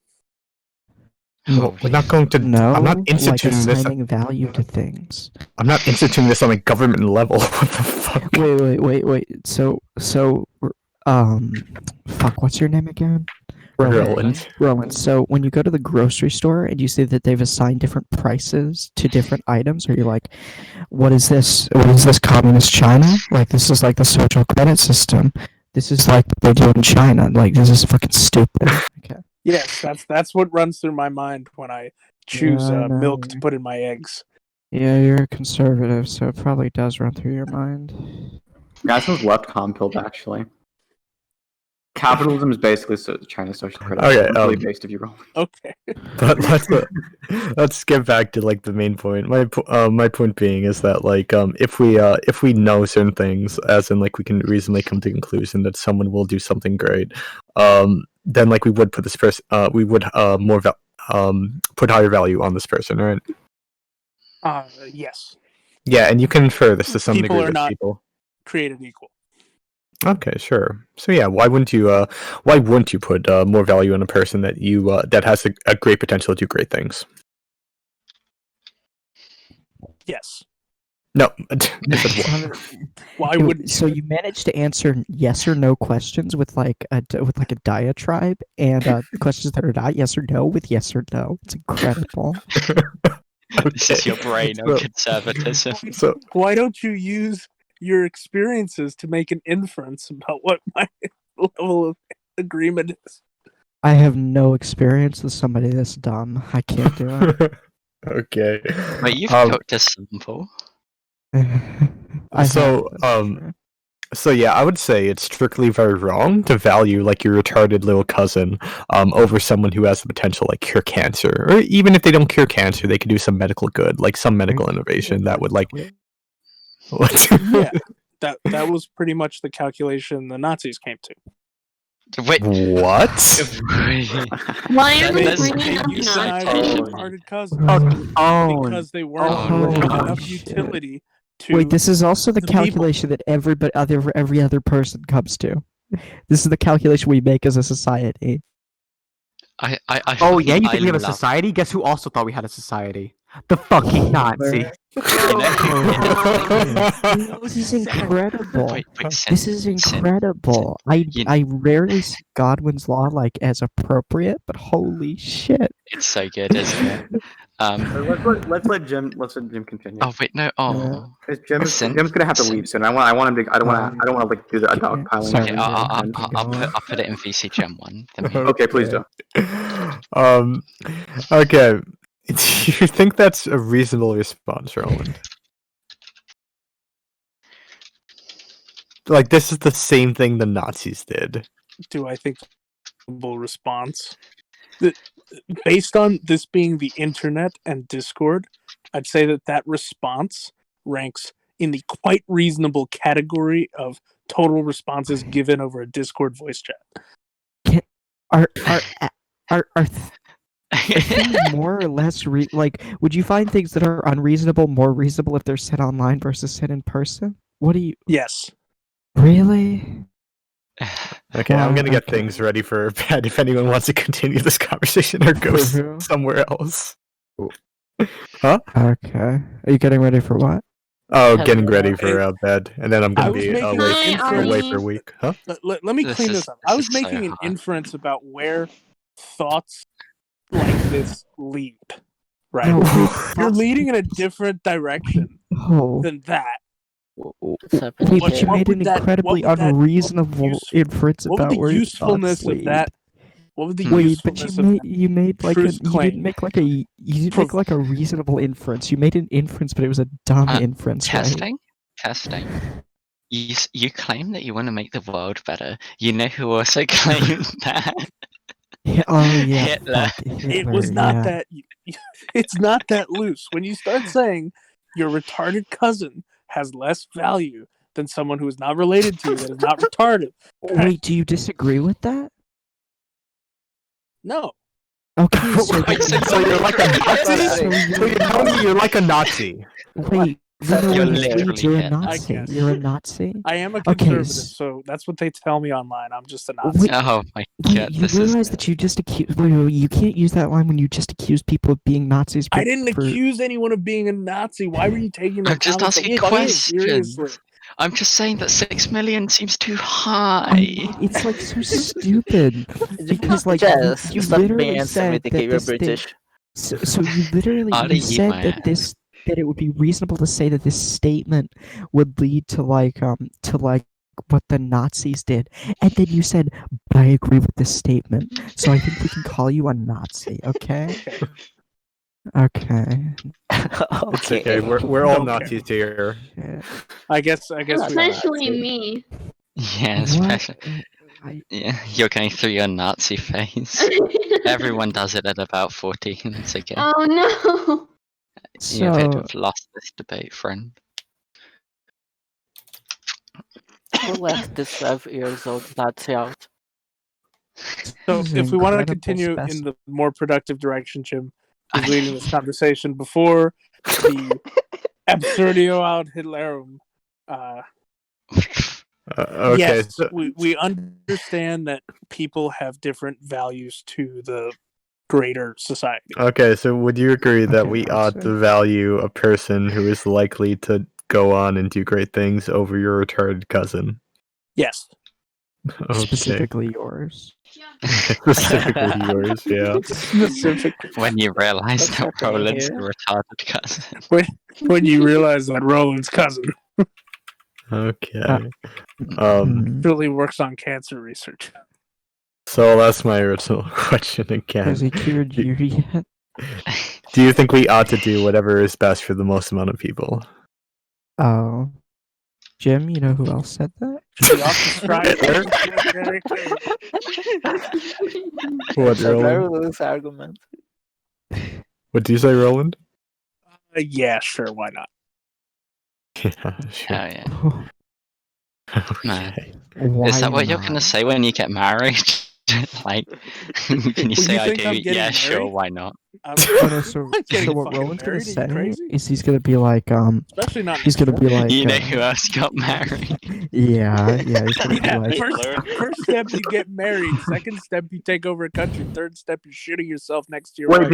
No, we're not going to. No, I'm not instituting like this. Assigning value to things. I'm not instituting this on a government level. What the fuck? Wait. So, fuck. What's your name again? Roland. Roland. So when you go to the grocery store and you see that they've assigned different prices to different items, or you're like, what is this? What is this, communist China? Like, this is like the social credit system. This is like what they do in China. Like, this is fucking stupid. Okay. Yes, that's what runs through my mind when I choose milk to put in my eggs. Yeah, you're a conservative, so it probably does run through your mind. Guys, was left compilled actually. Capitalism is basically China's social credit. Okay, Really based if you roll. Okay. But let's get back to like the main point. My point being is that like if we know certain things, as in like we can reasonably come to the conclusion that someone will do something great, then like we would put this person we would put higher value on this person, right? Yes. Yeah, and you can infer this to some People degree are with not people. created equal. Okay, sure. So yeah, why wouldn't you put more value on a person that you that has a great potential to do great things? Yes. No. Why wouldn't So you? you managed to answer yes or no questions with like a diatribe, and questions that are not yes or no with yes or no. It's incredible. This is your brain on conservatism. So Why don't you use your experiences to make an inference about what my level of agreement is? I have no experience with somebody this dumb. I can't do it. okay. Wait, you've cooked a sample? I So, haven't. So yeah, I would say it's strictly very wrong to value like your retarded little cousin over someone who has the potential like cure cancer, or even if they don't cure cancer, they could do some medical good, like some medical innovation that would like. What? Yeah, that was pretty much the calculation the Nazis came to. Wait, What? Why are we That's- bringing up They euthanized Nazis? retarded cousins because they Oh, weren't giving enough shit. utility to. Wait, this is also the the people. calculation that every other person comes to. This is the calculation we make as a society. Oh yeah, you think we have a love- society? Guess who also thought we had a society? The fucking Nazi. This is incredible. Wait, This is incredible. I rarely see Godwin's law like as appropriate, but holy shit! It's so good, isn't it? Let's let Jim continue. Oh wait, no. Oh, Jim's Sin- gonna have to leave soon. I want him to. I don't want to like do the dog piling. Sorry. okay. I'll put it in VC Gem 1. Okay, please do. Okay. Do you think that's a reasonable response, Roland? Like, this is the same thing the Nazis did. Do I think response? Based on this being the internet and Discord, I'd say that response ranks in the quite reasonable category of total responses given over a Discord voice chat. Are things more or less would you find things that are unreasonable more reasonable if they're said online versus said in person? What do you Yes. really? Okay, I'm gonna get Okay. things ready for bed if anyone wants to continue this conversation or go Mhm. somewhere else. Okay. Are you getting ready for what? Oh, getting ready for bed, and then I'm I gonna was be making away, an away inference- for a week. Huh? Let me This clean is- this up. I was this is so making an hard. inference about where thoughts like this lead. Right? No, You're leading in a different direction Oh. than that. Wait, but What- you what made would an that- incredibly what would that- unreasonable use- inference What would about the where your usefulness thoughts of lead. that? What would the Wait, but usefulness you made like a truth you claim didn't make like a reasonable inference. You made an inference, but it was a dumb inference, right? Testing. You claim that you want to make the world better. You know who also claimed that? Yeah, oh yeah, Hitler. fuck, it Hitler, was not yeah. that. It's not that loose. When you start saying your retarded cousin has less value than someone who is not related to you that is not retarded, Wait, do you disagree with that? no. Okay, so Wait, So you're like a Nazi? So you're telling me you're like a Nazi? wait, You're Leads, literally you're a Hitler. Nazi. I guess. You're a Nazi. I am a Okay, conservative, so that's what they tell me online. I'm just a Nazi. Wait, Oh my Wait, god, you this realize is. that you just accused. Wait, you can't use that line when you just accuse people of being Nazis. I didn't for- accuse anyone of being a Nazi. Why were you taking that I'm just comment so asking fucking questions. seriously? I'm just saying that 6 million seems too I high. know, it's like so stupid because like Just you stop literally being said that anti-Semitic. You're this thing, British. so you literally I'll you eat said my that that it would be reasonable to say that this statement would lead to like what the Nazis did, and then you said, "But I agree with this statement," so I think we can call you a Nazi, okay? Okay. It's okay. We're all Okay. Nazis here. Shit. I guess we got Especially that. me. Yeah, especially. I, Yeah, you're going through your Nazi phase. Everyone does it at about 14. It's okay. Oh no. You appear to so have lost this debate, friend. Who let this 12-years-old Nazi out? So this is if we want to incredible continue in specimen. the more productive direction Jim was leading this conversation before the absurdio ad Hitlerum, Okay. yes, So, we understand that people have different values to the greater society. okay. So would you agree that Okay, we let's ought see. to value a person who is likely to go on and do great things over your retarded cousin? Yes. Okay. Specifically yours. Specifically yours. Yeah. Specifically. When you realize What's that happening Roland's here? the retarded cousin. When you realize that Roland's cousin Okay. really works on cancer research. So that's my original question again. Has he cured you yet? Do you think we ought to do whatever is best for the most amount of people? Oh. Jim, you know who else said that? We ought to strive for very clear. What, It's a very Roland? loose argument. What do you say, Roland? Yeah, sure, why not? Yeah, Oh sure. yeah. Okay. Why Is that what you're not? gonna say when you get married? Like, can you Well, say you I think do? I'm getting Yeah, sure. married? Why not? I'm Oh, no, so, not getting so what fucking Roland's gonna married, are you say crazy? is he's gonna be like, Especially not. he's gonna be like, You know who else got married? yeah, he's gonna be Yeah, like, first step you get married. Second step you take over a country. Third step you're shooting yourself next to your Wait, wife.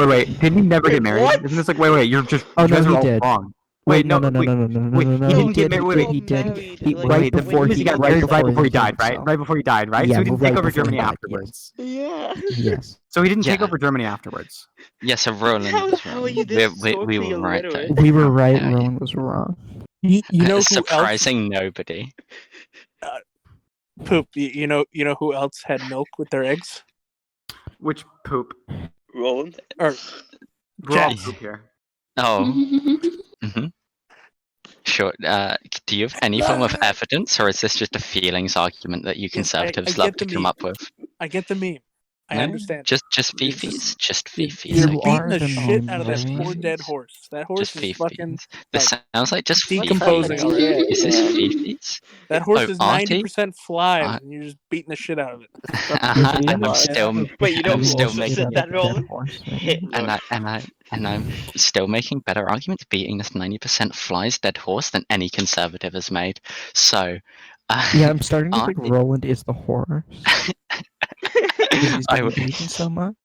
wait. Didn't he never get married? what? Isn't this like, wait, you're just, Oh, you no, guys he are all did. wrong. wait, Wait, no, no, no, wait, no, no, no, no, wait, no, no, he he didn't get did, married. he did, Married, he like, right when before he he, got right married, before he died, did right? so. Right before he died, right? Yeah, So he didn't right take over before he Germany died, afterwards. Yeah. Yes. So he didn't take Yeah. over Germany afterwards. Yeah, so Roland How- was how are wrong. you this We totally were right though. illiterate? We were right, Yeah, yeah. Roland was wrong. You know who Surprising nobody. else? Poop. You know who else had milk with their eggs? Which poop? Roland. Or We're all Jack. poop here. Oh. Mm-hmm. Sure. Do you have any form of evidence, or is this just a feelings argument that you Yes, conservatives I love get to the come meme. up with? I get the meme. I No? understand. Just It's fifis? Just You're fifis. You beating are the the shit out of that meme, poor right? dead horse. That horse Just is fucking fifis. This like sounds like just decomposing fifis. already. Is this fifis? That horse Oh, is Artie? 90% flies, and you're just beating the shit out of it. Uh-huh, Is and I'm Ian still Jack Wait, you know I'm who still also making said that, Roland? and I'm still making better arguments beating this 90% flies dead horse than any conservative has made. So Yeah, I'm starting to think Artie- Roland is the horse. Because he's I been would- eating so much.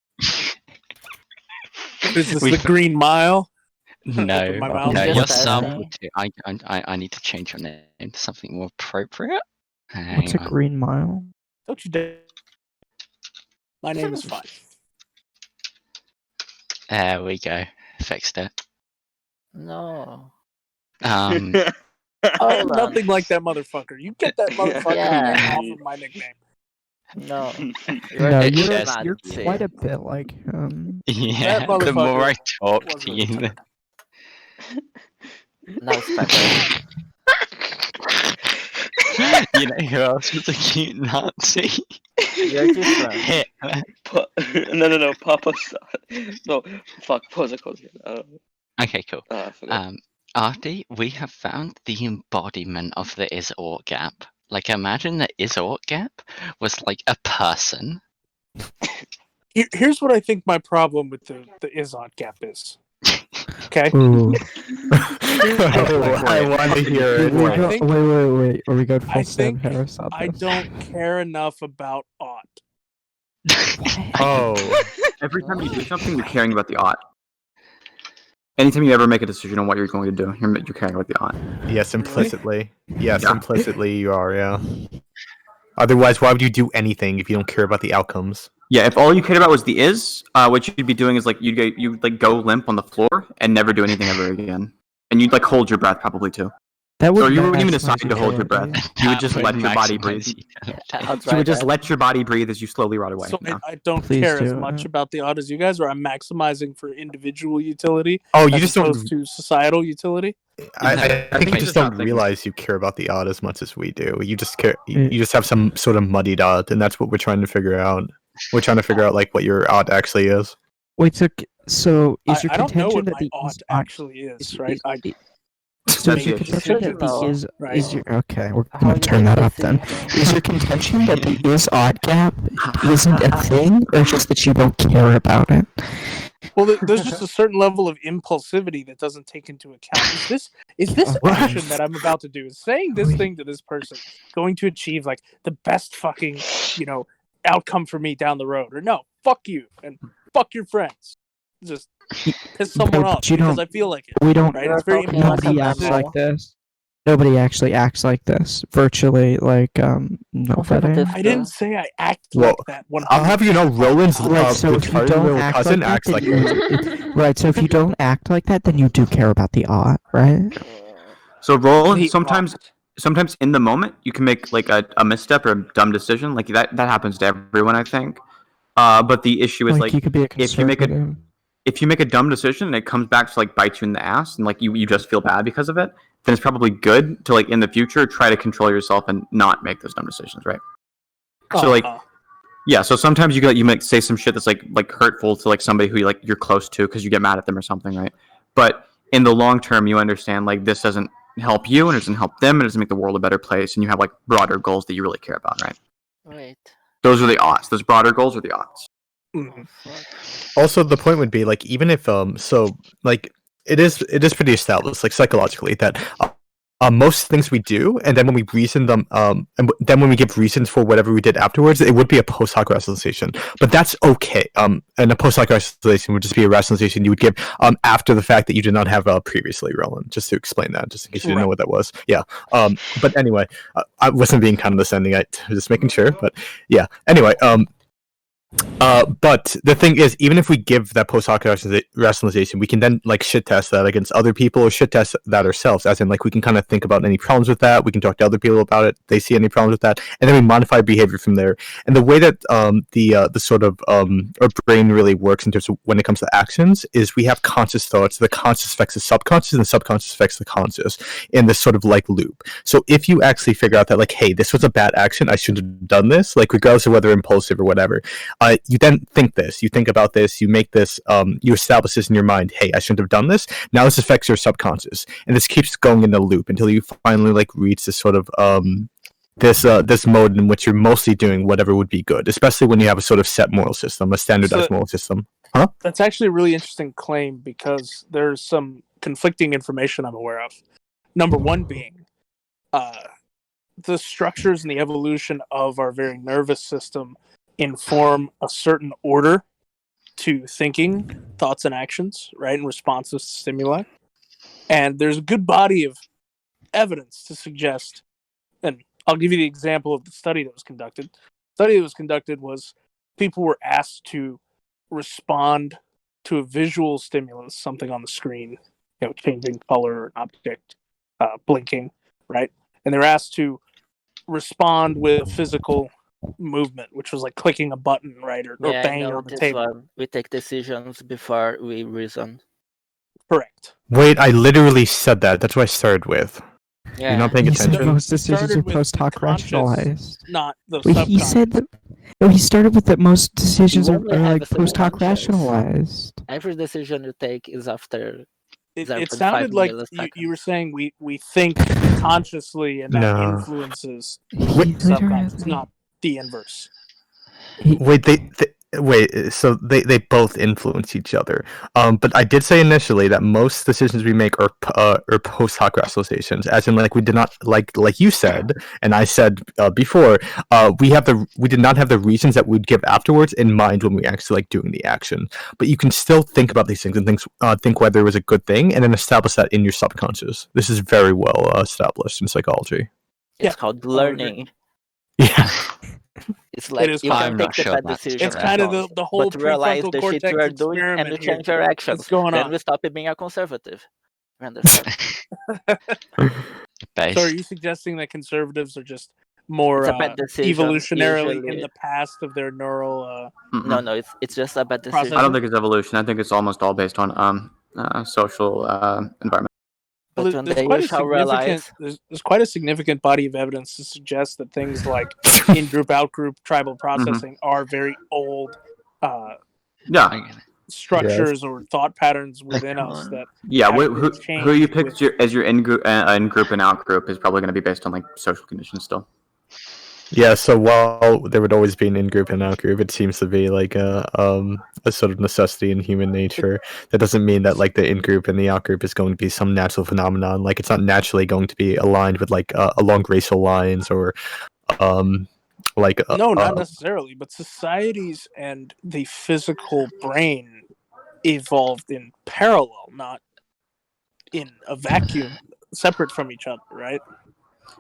What is this, We- the Green Mile? No, Open my mouth. no, Just you're asking. sample too. I need to change your name to something more appropriate. What's a Hang on. green mile? Don't you dare. My name is fine. There we go. Fixed it. No. Um, Hold on. Nothing like that motherfucker. You get that motherfucker Yeah. off of my nickname. No. No, It you're, just- you're quite a bit like him. yeah, the more I talk to wasn't you, a Now it's better. you know who else was a cute Nazi? You're different. Hitler. No, Papa. No, fuck. Pause it. Okay, cool. I forgot. Artie, we have found the embodiment of the is-ought gap. Like, imagine the is-ought gap was like a person. Here's what I think my problem with the Izod gap is. Okay? Ooh. I want to hear it. I think- Wait. Are we going I full Sam think Harris on I this? don't care enough about ought. Oh, Every time you do something, you're caring about the ought. Anytime you ever make a decision on what you're going to do, you're caring about the ought. yes, implicitly. Yes, Yeah. implicitly you are, yeah. Otherwise, why would you do anything if you don't care about the outcomes? Yeah, if all you cared about was the is, what you'd be doing is like you'd like go limp on the floor and never do anything ever again, and you'd like hold your breath probably too. That would So you wouldn't even maximize decide to hold your breath. utility. You would just That let would your body maximize breathe. I'll You try would just that. let your body breathe as you slowly rot away. So Yeah. I don't Please care as do. much about the odd as you guys, or I'm maximizing for individual utility Oh, you as just opposed don't. to societal utility. I think you it's just not don't thinking- realize you care about the odd as much as we do. You just care. Yeah. You just have some sort of muddied odd, and that's what we're trying to figure out. We're trying to figure out like what your odd actually is. Wait, so is your I don't know contention what that my the ought is odd? actually is, right? So That's is your the issue. contention Should that you know, the is right? is your okay? We're How gonna you turn make that up then. decisions. Is your contention that the is odd gap isn't a thing, or just that you don't care about it? Well, there's just a certain level of impulsivity that doesn't take into account. Is this What? action that I'm about to do, is saying this thing to this person, going to achieve like the best fucking outcome for me down the road, or no, fuck you and fuck your friends, just piss someone but off you because don't- I feel like it. We don't. Right? It's very You're talking impulsive. Nobody about acts no. like this. Nobody actually acts like this. Virtually, like nobody. Conservative. I didn't say I act Well, like that. I'll have you know, Roland's Right, so if you retarded don't little act cousin like that, acts then like you, right. So if you don't act like that, then you do care about the ought, right? So Roland, The sometimes in the moment you can make like a misstep or a dumb decision. Like that happens to everyone, I think. But the issue is like you could be a if you make a conservative. if you make a dumb decision and it comes back to like bite you in the ass and like you just feel bad because of it, then it's probably good to like in the future try to control yourself and not make those dumb decisions, right? So like yeah, so sometimes you might say some shit that's like hurtful to like somebody who you're close to because you get mad at them or something, right? But in the long term, you understand like this doesn't help you and it doesn't help them and it doesn't make the world a better place, and you have like broader goals that you really care about, right? Wait. Those are the odds. Those broader goals are the odds. Mhm. Also, the point would be like even if so like it is pretty established like psychologically that most things we do, and then when we reason them, and then when we give reasons for whatever we did afterwards, it would be a post hoc rationalization. But that's okay. And a post hoc rationalization would just be a rationalization you would give after the fact that you did not have previously, Roland. Just to explain that, just in case you didn't know what that was. Yeah. But anyway, I wasn't being condescending. I was just making sure. But yeah. Anyway. But the thing is, even if we give that post hoc rationalization, we can then like shit test that against other people or shit test that ourselves. As in, like we can kind of think about any problems with that. We can talk to other people about it. They see any problems with that, and then we modify behavior from there. And the way that the sort of our brain really works in terms of when it comes to actions is we have conscious thoughts. The conscious affects the subconscious, and the subconscious affects the conscious in this sort of like loop. So if you actually figure out that like, hey, this was a bad action, I shouldn't have done this, like regardless of whether impulsive or whatever. You then think this, you think about this, you make this, you establish this in your mind. Hey, I shouldn't have done this. Now this affects your subconscious, and this keeps going in the loop until you finally like reach this sort of this mode in which you're mostly doing whatever would be good, especially when you have a sort of set moral system, a standardized moral system. Huh? That's actually a really interesting claim because there's some conflicting information I'm aware of. Number one being the structures and the evolution of our very nervous system inform a certain order to thinking, thoughts, and actions, right, in responses to stimuli. And there's a good body of evidence to suggest, and I'll give you the example of the study that was conducted. The study that was conducted was people were asked to respond to a visual stimulus, something on the screen, changing color or an object, blinking, right? And they're asked to respond with a physical movement, which was like clicking a button, right, or Yeah, I banging know on the this table. one. We take decisions before we reason. Correct. Wait, I literally said that. That's what I started with. Yeah. You're not paying He said attention. most decisions Started are with post hoc conscious, rationalized. not the Wait, he subconscious. said that. No, he started with that most decisions You are only have like a post hoc subconscious. rationalized. Every decision you take is after It 0.5 sounded like milliseconds. you were saying we think consciously, and that No. influences He the subconscious, literally. not the inverse. Wait, so they both influence each other. But I did say initially that most decisions we make are post hoc rationalizations, as in like we did not like you said, and I said before, we did not have the reasons that we'd give afterwards in mind when we actually like doing the action. But you can still think about these things and think whether it was a good thing, and then establish that in your subconscious. This is very well established in psychology. It's called learning. Yeah. It's like It is you fine. can I'm take not the sure bad that's decision. It's kind of the whole but realize prefrontal the shit you cortex are doing and you experiment here. change your actions. What's going then on? we stop being a conservative. You understand? based. So are you suggesting that conservatives are just more It's a bad decision, evolutionarily in usually. the past of their neural No, it's just a bad Process. decision. I don't think it's evolution. I think it's almost all based on social environment. Well, But when there's they quite a shall significant realize, there's quite a significant body of evidence to suggest that things like in-group, out-group, tribal processing are very old Yeah, structures or thought patterns within us that yeah. have Who changed you pick with- as your in group and out group is probably going to be based on like social conditions still. Yeah, so while there would always be an in-group and out-group, it seems to be like a sort of necessity in human nature. That doesn't mean that like the in-group and the out-group is going to be some natural phenomenon. Like it's not naturally going to be aligned with like along racial lines or like no, not necessarily, but societies and the physical brain evolved in parallel, not in a vacuum, separate from each other, right?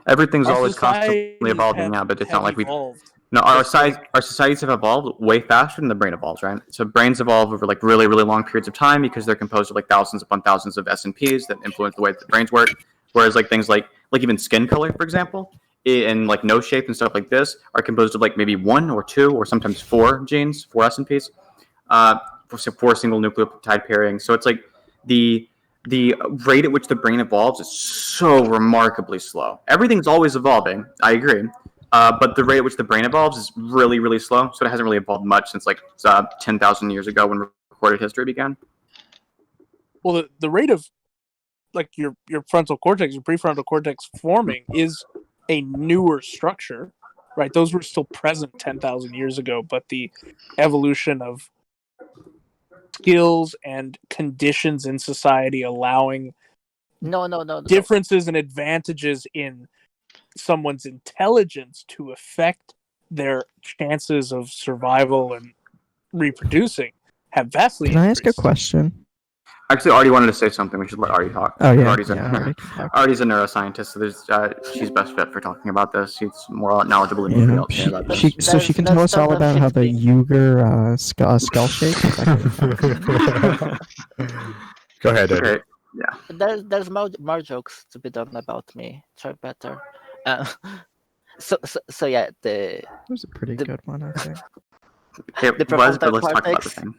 Everything's Our always constantly societies evolving, yeah, but it's not have like we. evolved. No, our societies have evolved way faster than the brain evolves, right? So brains evolve over like really, really long periods of time because they're composed of like thousands upon thousands of SNPs that influence the way that the brains work. Whereas like things like even skin color, for example, and like nose shape and stuff like this are composed of like maybe 1 or 2 or sometimes 4 genes, 4 SNPs, for single nucleotide pairings. So it's like the rate at which the brain evolves is so remarkably slow. Everything's always evolving. I agree. But the rate at which the brain evolves is really, really slow. So it hasn't really evolved much since like 10,000 years ago when recorded history began. Well, the rate of like your frontal cortex, your prefrontal cortex forming is a newer structure, right? Those were still present 10,000 years ago, but the evolution of skills and conditions in society allowing no. differences and advantages in someone's intelligence to affect their chances of survival and reproducing have vastly Can I ask a increased. question? Actually, Artie wanted to say something. We should let Artie talk. Oh yeah, Artie's, Artie can talk. Artie's a neuroscientist, so she's best fit for talking about this. She's more knowledgeable than anybody else about this. She can tell us all about how the Uyghur skull shape. Go ahead, Eddie. Okay. Yeah. There's more jokes to be done about me. Try better. So yeah, That was a pretty good one, I think. It was, but let's talk about the thing.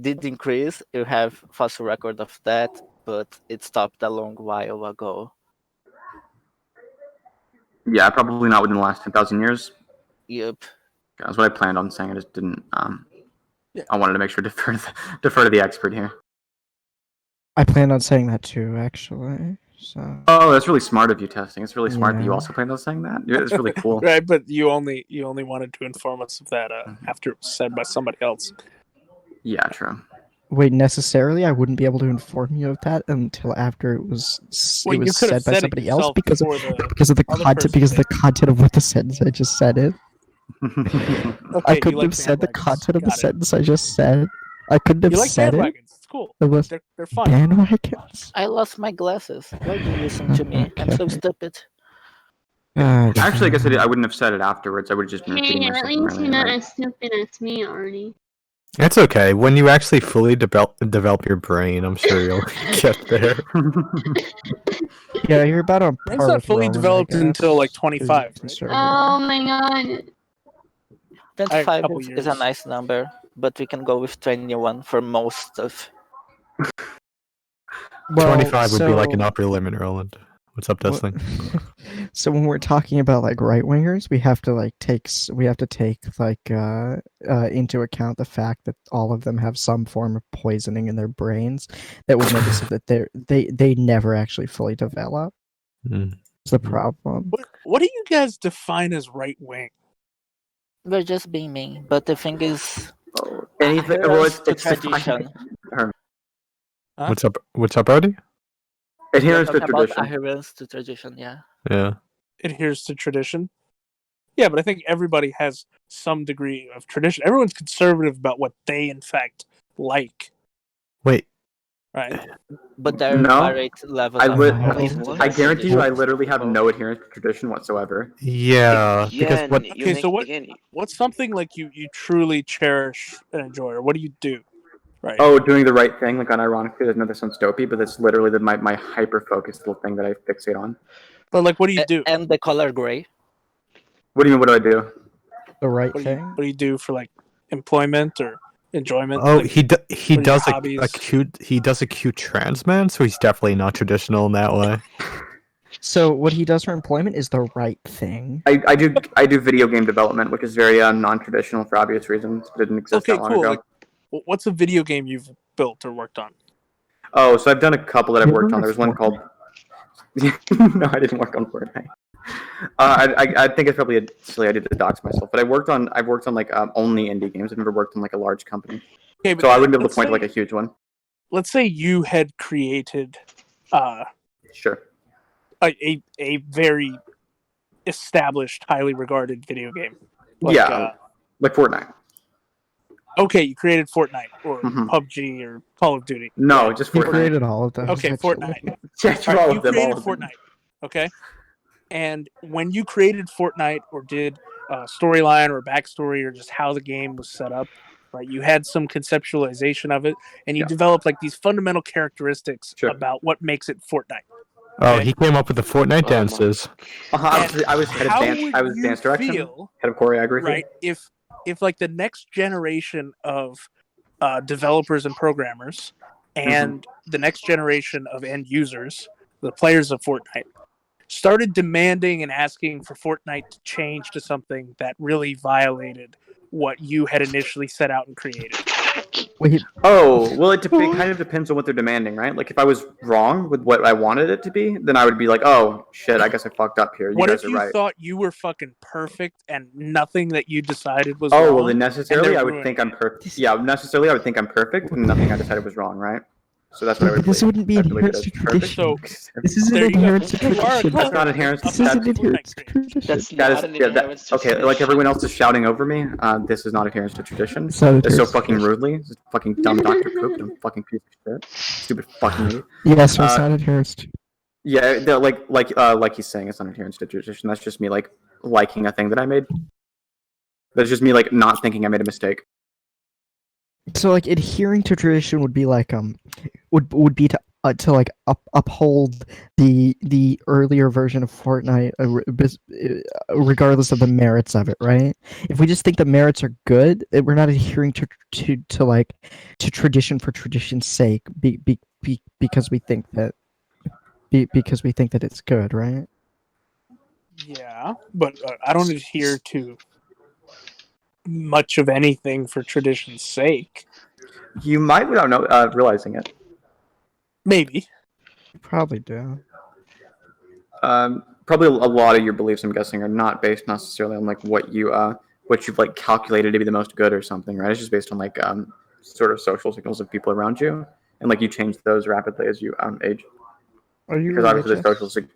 Did increase. You have fossil record of that, but it stopped a long while ago. Yeah, probably not within the last 10,000 years. Yep. That's what I planned on saying. I just didn't. I wanted to make sure to defer to the expert here. I plan on saying that too, actually. So. Oh, that's really smart of you, Testing. It's really smart that you Yeah. also planned on saying that. Yeah, it's really cool. Right, but you only wanted to inform us of that after it was said by somebody else. Yeah, true. Wait, necessarily, I wouldn't be able to inform you of that until after it was Well, you could have said by said it somebody else yourself because before the of the other content person did. content of what the sentence I just said it. Okay, I you couldn't like have said the bandwagons. content of the Got it. sentence I just said. I couldn't have You like said it bandwagons. It's cool. unless They're fun. bandwagons. I lost my glasses. Why do you listen to me? I'm so stupid. Actually, I guess I wouldn't have said it afterwards. I would have just been repeating Hey, at myself. least earlier, you're not right? as stupid as me, Arnie. It's okay. When you actually fully develop your brain, I'm sure you'll get there. Yeah, you're about on Brain's par not with fully Roland, I developed guess, until like 'cause 25. you're Right? conservative. Oh my god. 25 couple is a years. nice number, but we can go with 21 for most stuff. Well, 25 would be like an so- upper limit, Roland. What's up, What- Testing? So when we're talking about like right wingers, we have to take into account the fact that all of them have some form of poisoning in their brains that would make it so that they never actually fully develop. Mm. That's the problem. What do you guys define as right wing? We're just being mean, but the thing is, Anything? Well, adherence to it's tradition. Huh? What's up, Artie? Adherence We're to talking about tradition. adherence to tradition, yeah. Yeah. Adheres to tradition. Yeah, but I think everybody has some degree of tradition. Everyone's conservative about what they in fact like, Wait. right? But there No, are varied levels I of lit- adherence to I guarantee you, I tradition. literally have no adherence to tradition whatsoever. Yeah, because what? Okay, so what's something like you truly cherish and enjoy, or what do you do? right? Oh, doing the right thing, like unironically. I know this sounds dopey, but that's literally my hyper-focused little thing that I fixate on. But like, what do you do? And the color gray. What do you mean, what do I do? The right What thing. do you do for like employment or enjoyment? Oh, Like, he what are does your a hobbies? cute trans man, so he's definitely not traditional in that way. So what he does for employment is the right thing. I do video game development, which is very non-traditional for obvious reasons. It didn't exist Okay, that long cool. ago. Like, what's a video game you've built or worked on? Oh, so I've done a couple that I've You worked ever on. There was one Fortnite? called. No, I didn't work on Fortnite. I think it's probably a silly idea to dox myself, but I've worked on like only indie games. I've never worked on like a large company, Okay, but so I wouldn't be able to let's point to say- like a huge one. Let's say you had created Sure. a very established, highly regarded video game. Yeah, like Fortnite. Okay, you created Fortnite or Mhm. PUBG or Call of Duty. No, just He Fortnite. created all of them. Okay, actually. Fortnite. Just All right, all you of them. created All of them. Fortnite, okay? And when you created Fortnite or did a storyline or a backstory or just how the game was set up, right? You had some conceptualization of it, and you Yeah. developed like these fundamental characteristics Sure. about what makes it Fortnite. Oh, Okay. he came up with the Fortnite dances. I was head of How dance. would I was you dance direction. feel, Head of choreography. right? If like the next generation of developers and programmers and the next generation of end users, the players of Fortnite, started demanding and asking for Fortnite to change to something that really violated what you had initially set out and created. Wait, Oh, well, it kind of depends on what they're demanding, right? Like, if I was wrong with what I wanted it to be, then I would be like, oh, shit, I guess I fucked up here. You What guys if are you right. thought you were fucking perfect and nothing that you decided was Oh, wrong? well, then necessarily they're I would ruining think I'm it. perfect. Yeah, necessarily I would think I'm perfect, and nothing I decided was wrong, right? So that's what I would but this believe. wouldn't be I'd believe it adherence as to perfect. tradition. This isn't There you go. adherence to You are a tradition. That's not adherence. This That's, isn't adherence to tradition. That's that not is, an yeah, adherence to okay, like tradition. everyone else is shouting over me. This is not adherence to tradition. It's not It's so adherence to fucking tradition. rudely. It's fucking dumb Dr. Poop, dumb fucking piece of shit. Stupid fucking idiot. Yes, it's not adherence to. Yeah, like he's saying, it's not adherence to tradition. That's just me like liking a thing that I made. That's just me like not thinking I made a mistake. So like adhering to tradition would be like would be to like uphold the earlier version of Fortnite regardless of the merits of it, right? If we just think the merits are good, we're not adhering to tradition for tradition's sake because we think that it's good, right? Yeah, but I don't adhere to much of anything for tradition's sake. You might without realizing it. Maybe. You probably do. Probably a lot of your beliefs, I'm guessing, are not based necessarily on like what you've like calculated to be the most good or something, right? It's just based on like sort of social signals of people around you, and like you change those rapidly as you age. Are you Because obviously religious? the social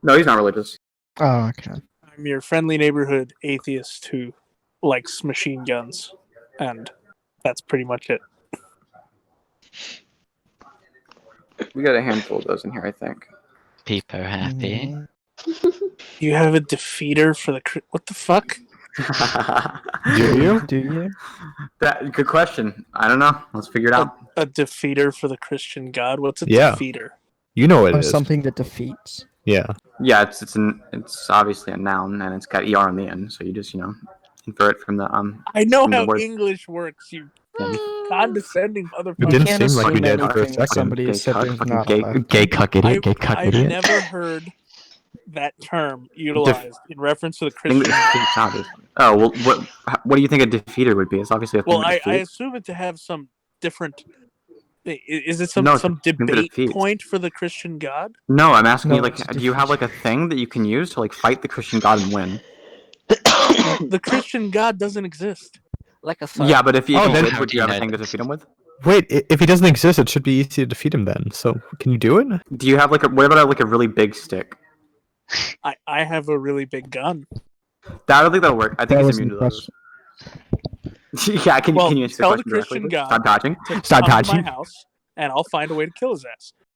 No, he's not religious. Oh, okay. I'm your friendly neighborhood atheist who likes machine guns, and that's pretty much it. We got a handful of those in here, I think. People are happy. You have a defeater for the... What the fuck? Do you? Do you? Good question. I don't know. Let's figure it out. A defeater for the Christian God? What's a Yeah. defeater? You know what it Or is. something that defeats. Yeah. Yeah, it's obviously a noun and it's got er on the end, so you just infer it from the I know from the how word. English works, you condescending It motherfucker. didn't can't seem like you assume did for a anything that second. somebody Gay said cuck, there's fucking not gay- a left. Gay cuck idiot. Gay cuck I've idiot. never heard that term utilized in reference to the English Christian. sounded. Oh well, what do you think a defeater would be? It's obviously a thing Well, to I defeat. assume it to have some different. Is it some No, it's a some thing to debate defeat. point for the Christian God? No, I'm asking No, you, like, it's do you have like a thing that you can use to like fight the Christian God and win? The Christian God doesn't exist. Like a sword. Yeah, but if you Oh, then did, how would do you you have a know thing to this? defeat him with? Wait, if he doesn't exist, it should be easy to defeat him then. So, can you do it? Do you have like what about like a really big stick? I have a really big gun. I don't think that'll work. I think That he's wasn't immune the to those. Yeah, can Well, you answer the tell the question directly? Christian please? God Stop dodging. to Stop come to my dodging. house, and I'll find a way to kill his ass.